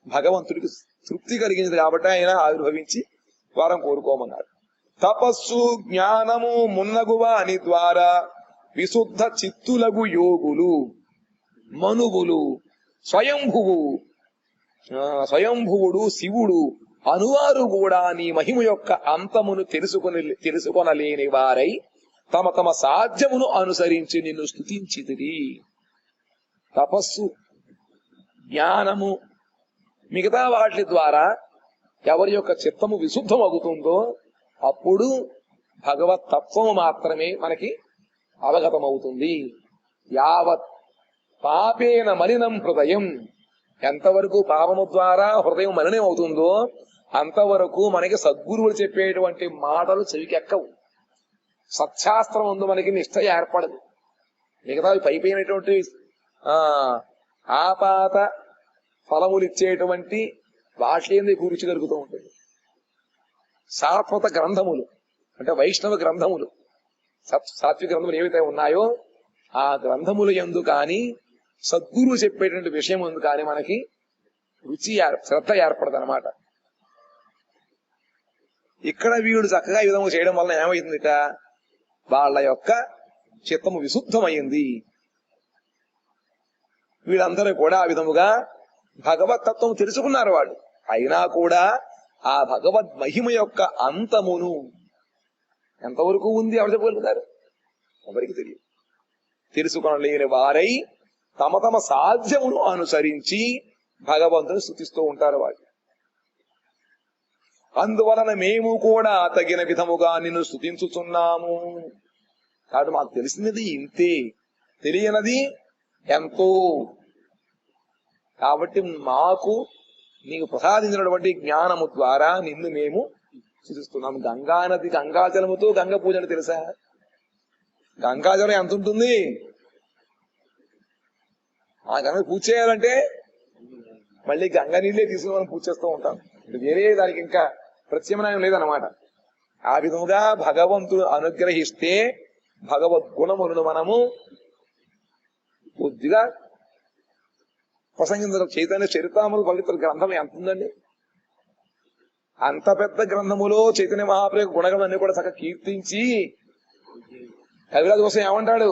భగవంతుడికి తృప్తి కలిగింది కాబట్టి ఆయన ఆవిర్భవించి వరం కోరుకోమన్నాడు. తపస్సు జ్ఞానము మున్నగువా అని ద్వారా విశుద్ధ చిత్తులగు యోగులు మనువులు స్వయంభువుడు శివుడు అనువారు కూడా నీ మహిమ యొక్క అంతమును తెలుసుకొనలేని వారై తమ తమ సాధ్యమును అనుసరించి నిన్ను స్తుతించితిరి. తపస్సు జ్ఞానము మిగతా వాటి ద్వారా ఎవరి యొక్క చిత్తము విశుద్ధం అవుతుందో అప్పుడు భగవత్ తత్వము మాత్రమే మనకి అవగతమవుతుంది. యావత్ పాపేన మలినం హృదయం, ఎంతవరకు పాపము ద్వారా హృదయం మలినం అవుతుందో అంతవరకు మనకి సద్గురువులు చెప్పేటువంటి మాటలు చెవికెక్కవు. సత్శాస్త్రం ముందు మనకి నిష్ఠ ఏర్పడదు. మిగతా పైపోయినటువంటి ఆపాత ఫలములు ఇచ్చేటువంటి వాటి గురించి జరుగుతూ ఉంటుంది. సాత్వత గ్రంథములు అంటే వైష్ణవ గ్రంథములు, సాత్విక గ్రంథములు ఏవైతే ఉన్నాయో ఆ గ్రంథములు యందు కానీ సద్గురువు చెప్పేటువంటి విషయం ఉంది కానీ మనకి శ్రద్ధ ఏర్పడదు అనమాట. ఇక్కడ వీడు చక్కగా ఈ విధంగా చేయడం వల్ల ఏమైతుందిట, వాళ్ళ యొక్క చిత్తము విశుద్ధమైంది. వీళ్ళందరూ కూడా ఆ విధముగా భగవతత్వం తెలుసుకున్నారు. వాళ్ళు అయినా కూడా ఆ భగవద్ మహిమ యొక్క అంతమును ఎంతవరకు ఉంది ఎవరు చెప్పగలుగుతారు? ఎవరికి తెలియదు. తెలుసుకొనలేని వారై తమ తమ సాధ్యమును అనుసరించి భగవంతుని స్తుతిస్తూ ఉంటారు వాళ్ళు. అందువలన మేము కూడా తగిన విధముగా నిన్ను స్తుతించుచున్నాము. కాబట్టి మాకు తెలిసినది ఇంతే, తెలియనది ఎంతో. కాబట్టి మాకు నీకు ప్రసాదించినటువంటి జ్ఞానము ద్వారా నిన్ను మేము స్తుతిస్తున్నాము. గంగా నది గంగాజలముతో గంగ పూజ తెలుసా? గంగాజలం ఎంత ఉంటుంది? ఆ గంగ పూజ చేయాలంటే మళ్ళీ గంగా నీళ్ళే తీసుకుని మనం పూజ చేస్తూ ఉంటాం. వేరే దానికి ఇంకా ప్రత్యామ్నాయం లేదనమాట. ఆ విధముగా భగవంతుడు అనుగ్రహిస్తే భగవద్గుణములను మనము కొద్దిగా ప్రసంగించడం. చైతన్య చరితామృత పవిత్ర గ్రంథం ఎంత ఉందండి? అంత పెద్ద గ్రంథములో చైతన్య మహాప్రభు గుణగణాన్ని కూడా చక్కగా కీర్తించి కవిరాజు కోసం ఏమంటాడు,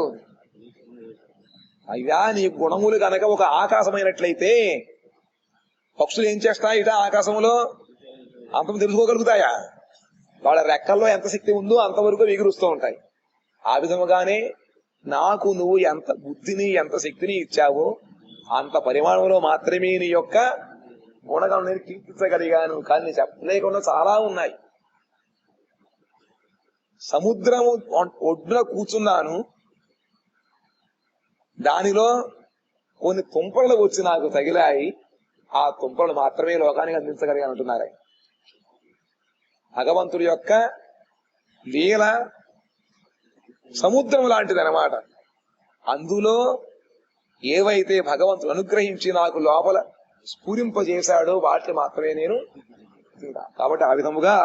అయ్యా నీ గుణములు కనుక ఒక ఆకాశమైనట్లయితే పక్షులు ఏం చేస్తాయి? ఇట ఆకాశంలో అంతం తెలుసుకోగలుగుతాయా? వాళ్ళ రెక్కల్లో ఎంత శక్తి ఉందో అంతవరకు ఎగురుస్తూ ఉంటాయి. ఆ విధముగానే నాకు నువ్వు ఎంత బుద్ధిని ఎంత శక్తిని ఇచ్చావో అంత పరిమాణంలో మాత్రమే నీ యొక్క గుణగణం నేను కీర్తించగలిగాను. కానీ చెప్పలేకుండా చాలా ఉన్నాయి. సముద్రము ఒడ్డున కూర్చున్నాను, దానిలో కొన్ని తుంపరలు వచ్చి నాకు తగిలాయి, ఆ తుంపరలు మాత్రమే లోకానికి అందించగలిగాను అంటున్నారు. భగవంతుడి యొక్క లీల సముద్రం లాంటిది అనమాట. అందులో ఏవైతే భగవంతుడు అనుగ్రహించి నాకు లోపల స్ఫురింపజేశాడో వాటిని మాత్రమే నేను తింటా. కాబట్టి ఆ విధముగా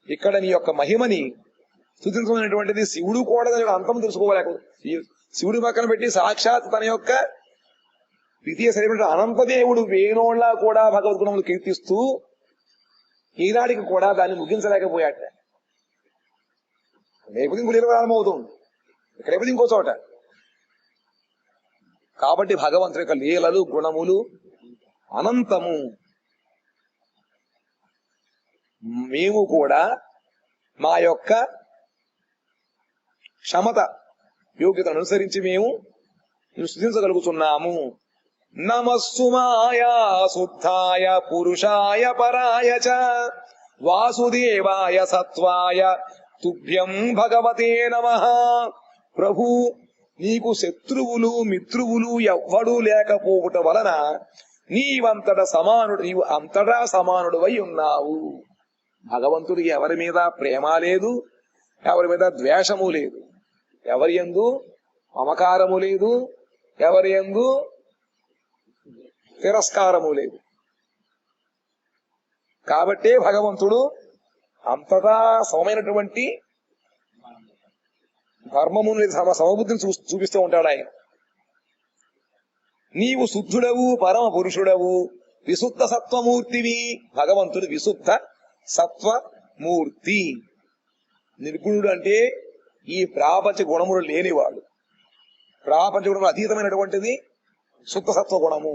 ఇక్కడ నీ యొక్క మహిమని స్తుతించమైనటువంటిది. శివుడు కూడా దాని యొక్క అంతం తెలుసుకోలేక శివుడి పక్కన పెట్టి సాక్షాత్ తన యొక్క ద్వితీయ శరీరం అనంతదేవుడు వేణోళ్ళ కూడా భగవద్గుణములు కీర్తిస్తూ ఈనాడికి కూడా దాన్ని ముగించలేకపోయాట. లేకపోతే ఇంకో ప్రారంభమవుతుంది, ఇక్కడైపోతే ఇంకో చోట. కాబట్టి భగవంతుడి యొక్క లీలలు గుణములు అనంతము. మేము కూడా మా యొక్క క్షమత యోగ్యతను అనుసరించి మేము స్తుతించగలుగుతున్నాము. నమస్సుమాయా శుద్ధాయ పురుషాయ పరాయ చ వాసుదేవాయ సత్వాయ తుభ్యం భగవతే నమః. ప్రభు, నీకు శత్రువులు మిత్రువులు ఎవ్వడూ లేకపోవుట వలన నీవు అంతటా సమానుడు అయి ఉన్నావు. భగవంతుడికి ఎవరి మీద ప్రేమ లేదు, ఎవరి మీద ద్వేషము లేదు, ఎవరి యందు మమకారము లేదు, ఎవరి యందు తిరస్కారము లేదు. కాబట్టే భగవంతుడు అంతటా సమమైనటువంటి ధర్మముని సమబుద్ధిని చూపిస్తూ ఉంటాడు ఆయన. నీవు శుద్ధుడవు, పరమ పురుషుడవు, విశుద్ధ సత్వమూర్తివి. భగవంతుడు విశుద్ధ సత్వమూర్తి. నిర్గుణుడు అంటే ఈ ప్రాపంచ గుణములు లేనివాడు. ప్రాపంచ గుణములు అతీతమైనటువంటిది శుద్ధ సత్వ గుణము.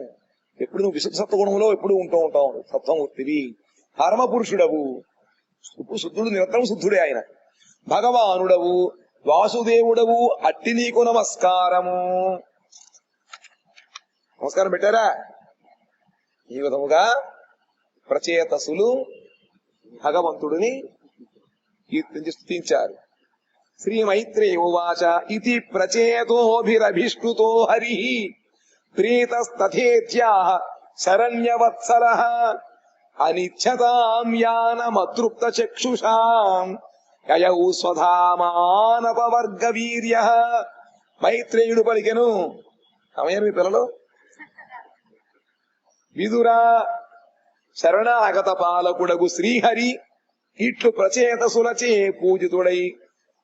ఎప్పుడు నువ్వు విశుద్ధ సత్వ గుణములో ఎప్పుడు ఉంటావు. సత్వమూర్తివి, పరమ పురుషుడవు, శుద్ధుడు, నిరంతరం శుద్ధుడే ఆయన. భగవానుడవు, వాసుదేవుడవు, అట్టి నీకు నమస్కారము. నమస్కారం పెట్టారా? ఈ విధముగా ప్రచేతసులు భగవంతుడిని కీర్తించి స్తుతించారు. శ్రీ మైత్రేయ ఉవాచ ఇతి ప్రచేతోభిరభిష్టుతో హరి ప్రీతస్తథేత్యాహ శరణ్యవత్సలః అనిచ్ఛతాం యానమతృప్త చక్షుషాం యయౌ స్వధామానపవర్గ వీర్యః. మైత్రేయుడు పలికెను. సమయం మీ పిల్లలు విదురా శరణాగత పాలకుడగు శ్రీహరి ఇట్లు ప్రచేతసులచే పూజితుడై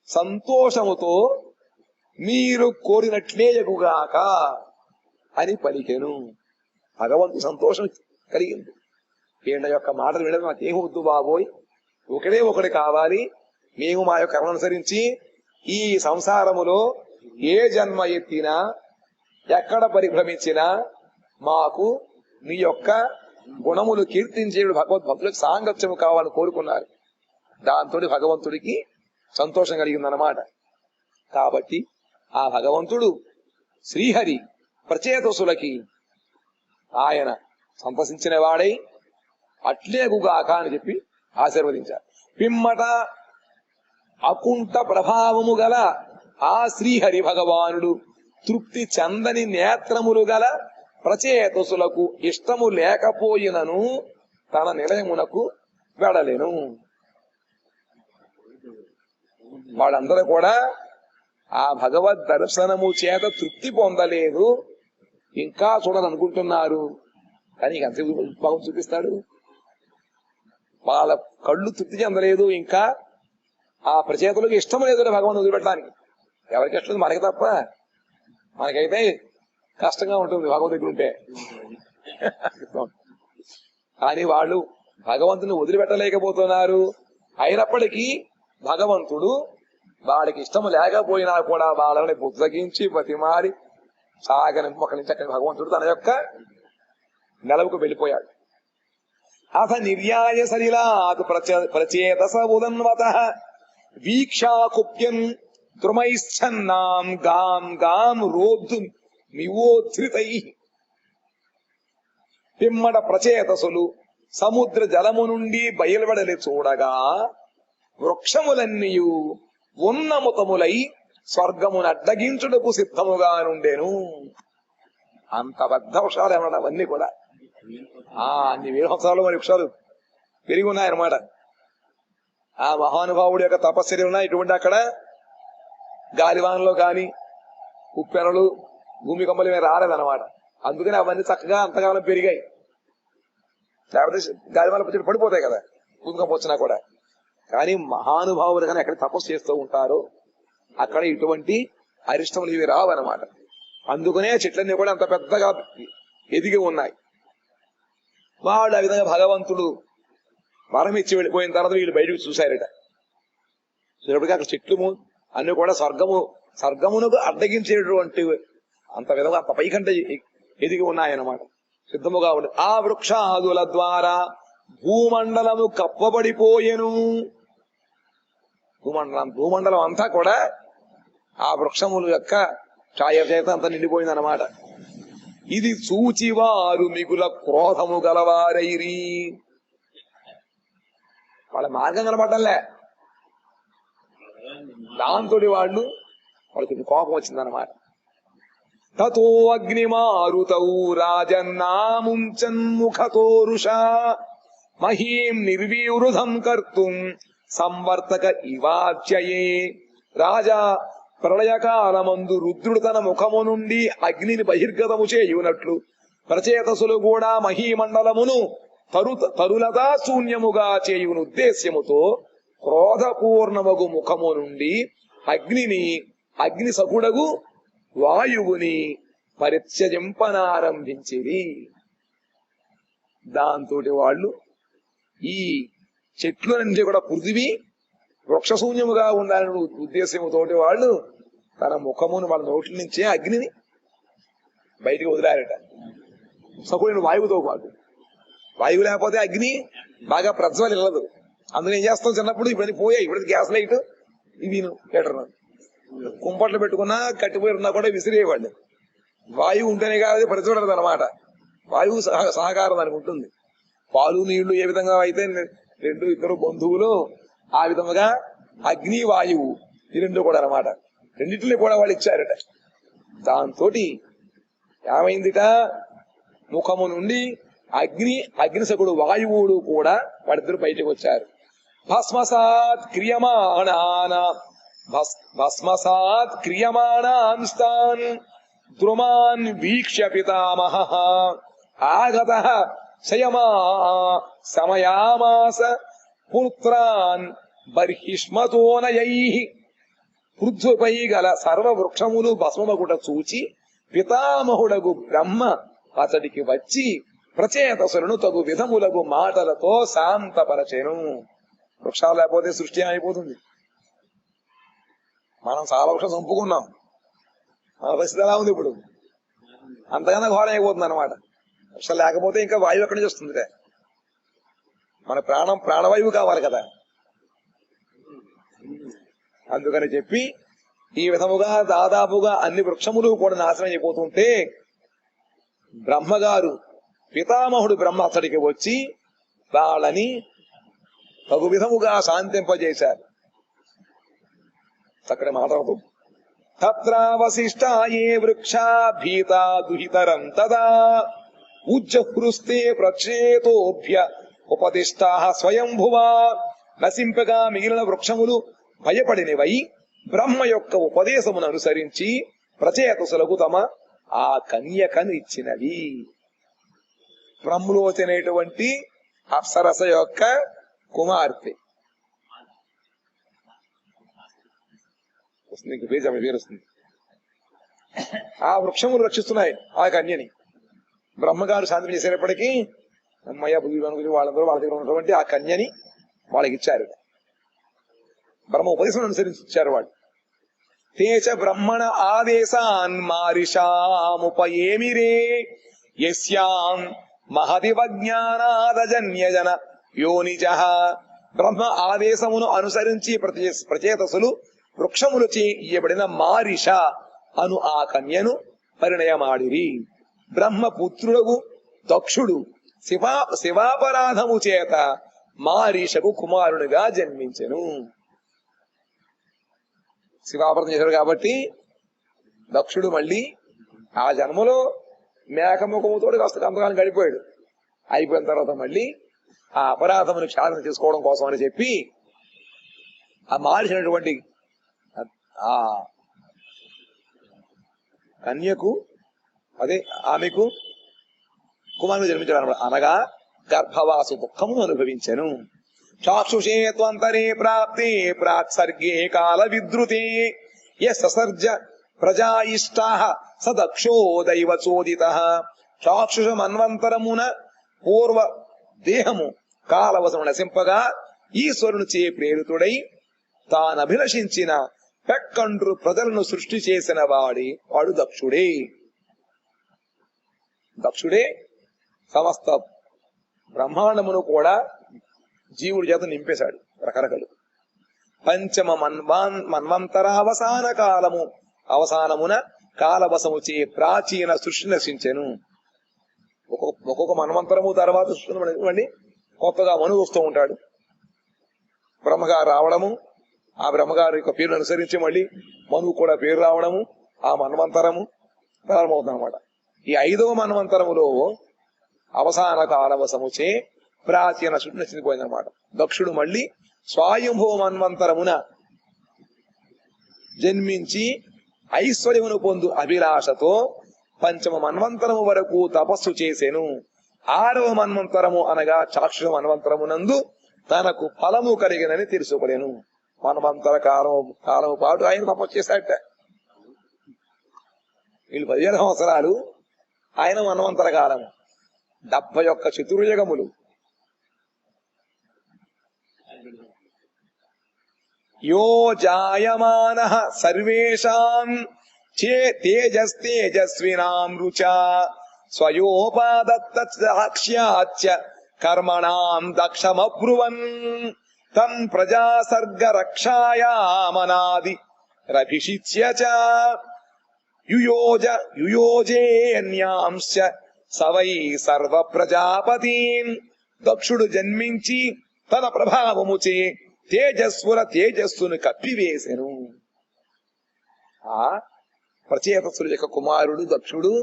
సంతోషముతో మీరు కోరినట్లేయగుగాక అని పలికెను. భగవంతుడు సంతోషం కలిగింది. ఈయన యొక్క మాటలు వినడం మాకేం వద్దు బాబోయ్, ఒకడే ఒకటి కావాలి. మేము మా యొక్క కర్మను అనుసరించి ఈ సంసారములో ఏ జన్మ ఎత్తినా ఎక్కడ పరిభ్రమించినా మాకు నీ యొక్క గుణములు కీర్తించే భగవద్భక్తులకు సాంగత్యము కావాలని కోరుకున్నారు. దాంతో భగవంతుడికి సంతోషం కలిగిందన్నమాట. కాబట్టి ఆ భగవంతుడు శ్రీహరి ప్రచేతసులకి ఆయన సంతసించిన వాడై అట్లేగుగాక అని చెప్పి ఆశీర్వదించారు. పిమ్మట అకుంఠ ప్రభావము గల ఆ శ్రీహరి భగవానుడు తృప్తి చందని నేత్రములు గల ప్రచేతసులకు ఇష్టము లేకపోయినను తన నిలయమునకు వెడలెను. వాళ్ళందరూ కూడా ఆ భగవద్ దర్శనము చేత తృప్తి పొందలేదు, ఇంకా చూడాలనుకుంటున్నారు. కానీ ఎంత భగవంతుడు చూపిస్తాడు? వాళ్ళ కళ్ళు తృప్తి చెందలేదు, ఇంకా ఆ ప్రచేతులకు ఇష్టం లేదు భగవంతుడు వదిలిపెట్టడానికి. ఎవరికి ఇష్టం? మనకి తప్ప. మనకైతే కష్టంగా ఉంటుంది భగవంతుడి దగ్గర ఉంటే. కానీ వాళ్ళు భగవంతుని వదిలిపెట్టలేకపోతున్నారు. అయినప్పటికీ భగవంతుడు వాళ్ళకి ఇష్టం లేకపోయినా కూడా వాళ్ళని బుద్ధగించి బతిమారి సాగని ఒకరి నుంచి అక్కడి భగవంతుడు తన యొక్క నెలవుకు వెళ్ళిపోయాడు. అథ నిర్యాయ సలిలాత్ ప్రచేతస ఉదన్వతః వీక్షాకుప్యం ద్రుమైశ్చన్నాం గాం గాం రోద్ధు మివోద్ధృతై. పిమ్మడ ప్రచేతసులు సముద్ర జలము నుండి బయలువడలి చూడగా వృక్షములన్నీయు ఉన్నముతములై స్వర్గమును అడ్డగించుటకు సిద్ధముగా నుండెను. అంత పెద్ద వృక్షాలు ఏమన్నా అవన్నీ కూడా అన్ని వేల సంవత్సరాలు మరి వృక్షాలు పెరిగి ఉన్నాయన్నమాట. ఆ మహానుభావుడి యొక్క తపస్సులు ఉన్నాయి. ఇటువంటి అక్కడ గాలివానలో కాని ఉప్పెనలు భూమి కమ్మలు మీద రాలేదన్నమాట. అందుకని అవన్నీ చక్కగా అంతకాలం పెరిగాయి. లేకపోతే గాలివాన పచ్చడి పడిపోతాయి కదా భూమి కమ్మ వచ్చినా కూడా. కానీ మహానుభావులు కానీ ఎక్కడ తపస్సు చేస్తూ ఉంటారో అక్కడ ఇటువంటి అరిష్టములు ఇవి రావన్నమాట. అందుకనే చెట్లన్నీ కూడా అంత పెద్దగా ఎదిగి ఉన్నాయి. వాళ్ళు ఆ విధంగా భగవంతుడు వరం ఇచ్చి వెళ్ళిపోయిన తర్వాత వీళ్ళు బయటకు చూశారట. చూసినప్పటికీ అక్కడ చెట్లు అన్ని కూడా స్వర్గమునకు అడ్డగించేటువంటి అంత విధంగా అంత పైకంటే ఎదిగి ఉన్నాయన్నమాట, సిద్ధముగా ఉండి. ఆ వృక్షాదుల ద్వారా భూమండలము కప్పబడిపోయెను. భూమండలం అంతా కూడా ఆ వృక్షముల యొక్క ఛాయ చేత అంతా నిండిపోయిందన్నమాట. ఇది చూచివారు మిగుల క్రోధము గలవారైరి. వాళ్ళ మార్గం కనపడ్డంలే, దాంతో వాళ్ళకి కోపం వచ్చిందన్నమాట. తతో అగ్నిమారుతౌ రాజన్నాముంచన్ముఖతోరుషా మహీం నిర్వీవృధం కర్తుం సంవర్తక ఇవాచ్యయే. రాజా ప్రళయకాలమందు రుద్రుడు తన ముఖము నుండి అగ్నిని బహిర్గతము చేయునట్లు ప్రచేతసులు కూడా మహీమండలమును తరులదా శూన్యముగా చేయును ఉద్దేశ్యముతో క్రోధపూర్ణమగు ముఖము నుండి అగ్ని సకుడగు వాయువుని పరిత్యజింపనారంభించిరి. దాంతో వాళ్ళు ఈ చెట్లు నుంచి కూడా పృథివీ వృక్షశూన్యముగా ఉండాలని ఉద్దేశముతోటి వాళ్ళు తన ముఖమును వాళ్ళ నోట్ల నుంచే అగ్నిని బయటికి వదిలారట. సకుడిని వాయువుతో పాటు. వాయువు లేకపోతే అగ్ని బాగా ప్రజ్వలిల్లదు. అందులో ఏం చేస్తాం, చిన్నప్పుడు ఇవన్నీ పోయాయి. ఇప్పుడు గ్యాస్ లైట్ ఇవి హీటర్ కుంపట్లు పెట్టుకున్నా కట్టిపోయి ఉన్నా కూడా విసిరేవాళ్ళు. వాయువు ఉంటేనే కాదు ప్రజ్వలదు అనమాట. వాయువు సహకారం దానికి ఉంటుంది. పాలు నీళ్లు ఏ విధంగా అయితే ఇద్దరు బంధువులు, ఆ విధముగా అగ్ని వాయువు ఈ రెండు కూడా అనమాట. రెండింటిని కూడా వాళ్ళు ఇచ్చారట. దాంతో ఏమైందిట, ముఖము నుండి అగ్నిసకుడు వాయువుడు కూడా వాళ్ళిద్దరు బయటకు వచ్చారు. భస్మసాత్ క్రియమాణాంస్తాన్ ద్రుమాన్ వీక్ష్య పితామహ ఆగత సమయామాస పుత్రాన్ బర్హిష్మతోనయైః. పృథ్వీపై గల సర్వవృక్షములు భస్మమగుట చూచి పితామహుడగు బ్రహ్మ అతడికి వచ్చి ప్రచేతసులను తగు విధములగు మాటలతో శాంతపరచెను. వృక్షాలు లేకపోతే సృష్టి అయిపోతుంది. మనం చాలా వృక్షం చంపుకున్నాం. మన పరిస్థితి ఎలా ఉంది ఇప్పుడు? అంతకన్నా ఘోరం అయిపోతుంది అనమాట. వృక్షాలు లేకపోతే ఇంకా వాయువు ఎక్కడి నుంచి వస్తుంది? మన ప్రాణవాయువు కావాలి కదా. అందుకని చెప్పి ఈ విధముగా దాదాపుగా అన్ని వృక్షములు కూడా నాశనం అయిపోతుంటే బ్రహ్మగారు పితామహుడు బ్రహ్మ అతడికి వచ్చి వాళ్ళని తగు విధముగా శాంతింపజేశారు. అక్కడ మాట్లాడుతూ తత్రావశిష్టా ఏ వృక్షా భీతా దుహితరం తదా ఉజ్జహృస్తే ప్రచేతోభ్య ఉపదిష్టా స్వయంభువా. నశింపగా మిగిలిన వృక్షములు భయపడినవై బ్రహ్మ యొక్క ఉపదేశమును అనుసరించి ప్రచేతసులకు తమ ఆ కన్యకను ఇచ్చినవి. బ్రహ్మలోచనేటువంటి అప్సరస యొక్క కుమార్తె వస్తుంది. పేరు వస్తుంది. ఆ వృక్షములు రక్షిస్తున్నాయి ఆ కన్యని. బ్రహ్మగారు శాంతి చేసేటప్పటికీ అమ్మయ్య బుద్ధి వాళ్ళందరూ వాళ్ళ దగ్గర ఉన్నటువంటి ఆ కన్యని వాళ్ళకి ఇచ్చారు. బ్రహ్మ ఉపదేశం అనుసరించి ఇచ్చారు వాళ్ళు. తేచ బ్రహ్మణ ఆదేశాన్ మారిషాముపయేమిరే యస్యాం మహదివజ్ఞానాదజన్యజన యోనిజ. బ్రహ్మ ఆదేశమును అనుసరించి ప్రచేతసులు వృక్షములచే ఇయ్యబడిన మారిష అను ఆ కన్యను పరిణయమాడిరి. బ్రహ్మపుత్రుడు దక్షుడు శివాపరాధము చేత మారీషకు కుమారునిగా జన్మించెను. శివాపరాధం చేశాడు కాబట్టి దక్షుడు మళ్ళీ ఆ జన్మలో మేకముఖముతో కాస్త కంతకాలం గడిపోయాడు. అయిపోయిన తర్వాత మళ్ళీ ఆ అపరాధమును క్షాళన చేసుకోవడం కోసం అని చెప్పి ఆ మారిసినటువంటి ఆ కన్యకు ఆమెకు కుమారుడు జన్మించాడు అనగా గర్భవాసు దుఃఖమును అనుభవించెను. చాక్షుషే త్వంతరే ప్రాప్తే ప్రాక్సర్గే కాల విద్రుతే యసర్జ ప్రజా ఇష్టా సదక్షో దైవ చోదిత. చాక్షుష మన్వంతరమున పూర్వ దేహము కాలవశము నశింపగా ఈశ్వరుని చే ప్రేరితుడై తానభిలషించిన పెక్కండ్రు ప్రజలను సృష్టి చేసిన వాడు దక్షుడే. దక్షుడే సమస్త బ్రహ్మాండమును కూడా జీవుడి చేత నింపేశాడు. రకరకాలు పంచమ మన్వంతరావసాన అవసానమున కాలవశము చే ప్రాచీన సృష్టి నశించెను. ఒక్కొక్క మన్వంతరము తర్వాత సృష్టి కొత్తగా మనువు వస్తూ ఉంటాడు. బ్రహ్మగారు రావడము, ఆ బ్రహ్మగారి యొక్క పేరును అనుసరించి మళ్ళీ మనువు కూడా పేరు రావడము, ఆ మన్వంతరము ప్రారంభమవుతుంది అనమాట. ఈ 5వ మన్వంతరములో అవసాన కాలవశముచే ప్రాచీన సృష్టి నశించిపోయిందనమాట. దక్షుడు మళ్ళీ స్వయంభవ మన్వంతరమున జన్మించి ఐశ్వర్యమును పొందు అభిలాషతో పంచమ మన్వంతరము వరకు తపస్సు చేసెను. ఆరవ మన్వంతరము అనగా చాక్షుష మన్వంతరమునందు తనకు ఫలము కలిగినని తెలుసుకోలేను. మన్వంతర కాలము పాటు ఆయన తపస్సు చేశాట. వీళ్ళు 15 సంవత్సరాలు, ఆయన మన్వంతర కాలము 71 చతుర్యుగములు. యో జాయమానః సర్వేషాం తేజస్తేజస్వినాం రుచా స్వయోపాదత్తాక్ష్యాచ్య కర్మణాం దక్షమబ్రువన్ తం ప్రజాసర్గ రక్షాయామనాది రభిషిచ్య చ యుయోజేన్యాంశ సవై సర్వ ప్రజాపతిం. దక్షుడు జన్మించి తన ప్రభావముచే తేజస్సును కప్పివేసెను. ఆ ప్రచేతసుల యొక్క కుమారుడు దక్షుడు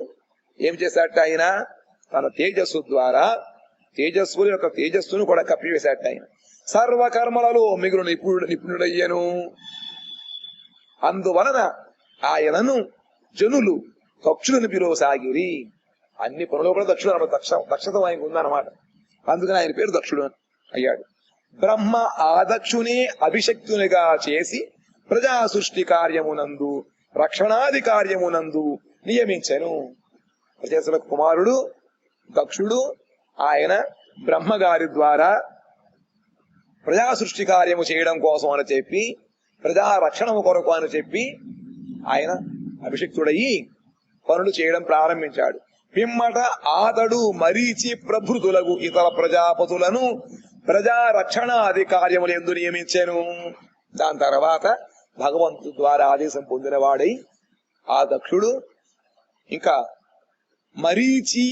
ఏం చేశాట? ఆయన తన తేజస్సు ద్వారా తేజస్సుల యొక్క తేజస్సును కూడా కప్పివేశాట. ఆయన సర్వకర్మలలో మిగులు నిపుణుడయ్యను. అందువలన ఆయనను జనులు దక్షుడుని పిలువసాగిరి. అన్ని పనులు కూడా దక్షత ఆయనకు ఉందన్నమాట. అందుకని ఆయన పేరు దక్షుడు అయ్యాడు. బ్రహ్మ ఆదక్షుని అభిషక్తునిగా చేసి ప్రజా సృష్టి కార్యమునందు రక్షణాది కార్యమునందు నియమించెను. ప్రజల కుమారుడు దక్షుడు. ఆయన బ్రహ్మగారి ద్వారా ప్రజా సృష్టి కార్యము చేయడం కోసం అని చెప్పి, ప్రజా రక్షణము కొరకు అని చెప్పి ఆయన అభిషక్తుడయి పనులు చేయడం ప్రారంభించాడు. పిమ్మట ఆతడు మరీచి ప్రభృతులకు ఇతర ప్రజాపతులను ప్రజా రక్షణాది కార్యములు ఎందు నియమించెను. దాని తర్వాత భగవంతుడి ద్వారా ఆదేశం పొందిన వాడై ఆ దక్షుడు ఇంకా మరీచి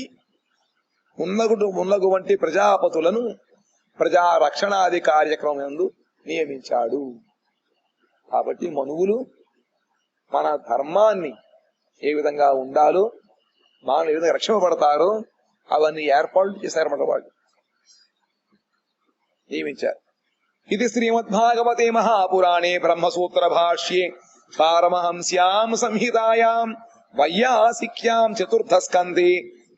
ఉన్నగు వంటి ప్రజాపతులను ప్రజా రక్షణాది కార్యక్రమం యందు నియమించాడు. కాబట్టి మనువులు మన ధర్మాన్ని ఏ విధంగా ఉండాలో, మనం ఏ విధంగా రక్షింపబడతారో అవన్నీ ఏర్పాట్లు చేశారన్నమాట. వాళ్ళు నియమించారు. ఇది శ్రీమద్భాగవతే మహాపురాణే బ్రహ్మసూత్ర భాష్యే పారమహంస్యాం సంహితాయాం వైయాసిక్యాం చతుర్థ స్కందే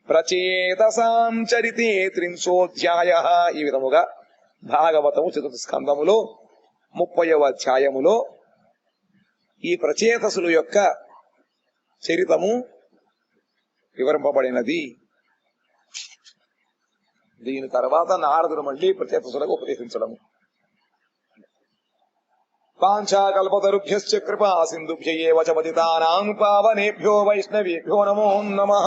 ప్రచేతసాం చరితే 30వ ఈ విధముగా భాగవతము చతుర్థ స్కందములో 30వ అధ్యాయములో ఈ ప్రచేతసుల యొక్క చరితము వివరింపబడినది. దీని తర్వాత నారదుడు మళ్ళీ ప్రచేతసులకు ఉపదేశించడము. పాంచాకల్పతరుభ్యశ్చ కృపా సింధుభ్య ఏవ చ పతితానాం పావనేభ్యో వైష్ణవేభ్యో నమో నమః.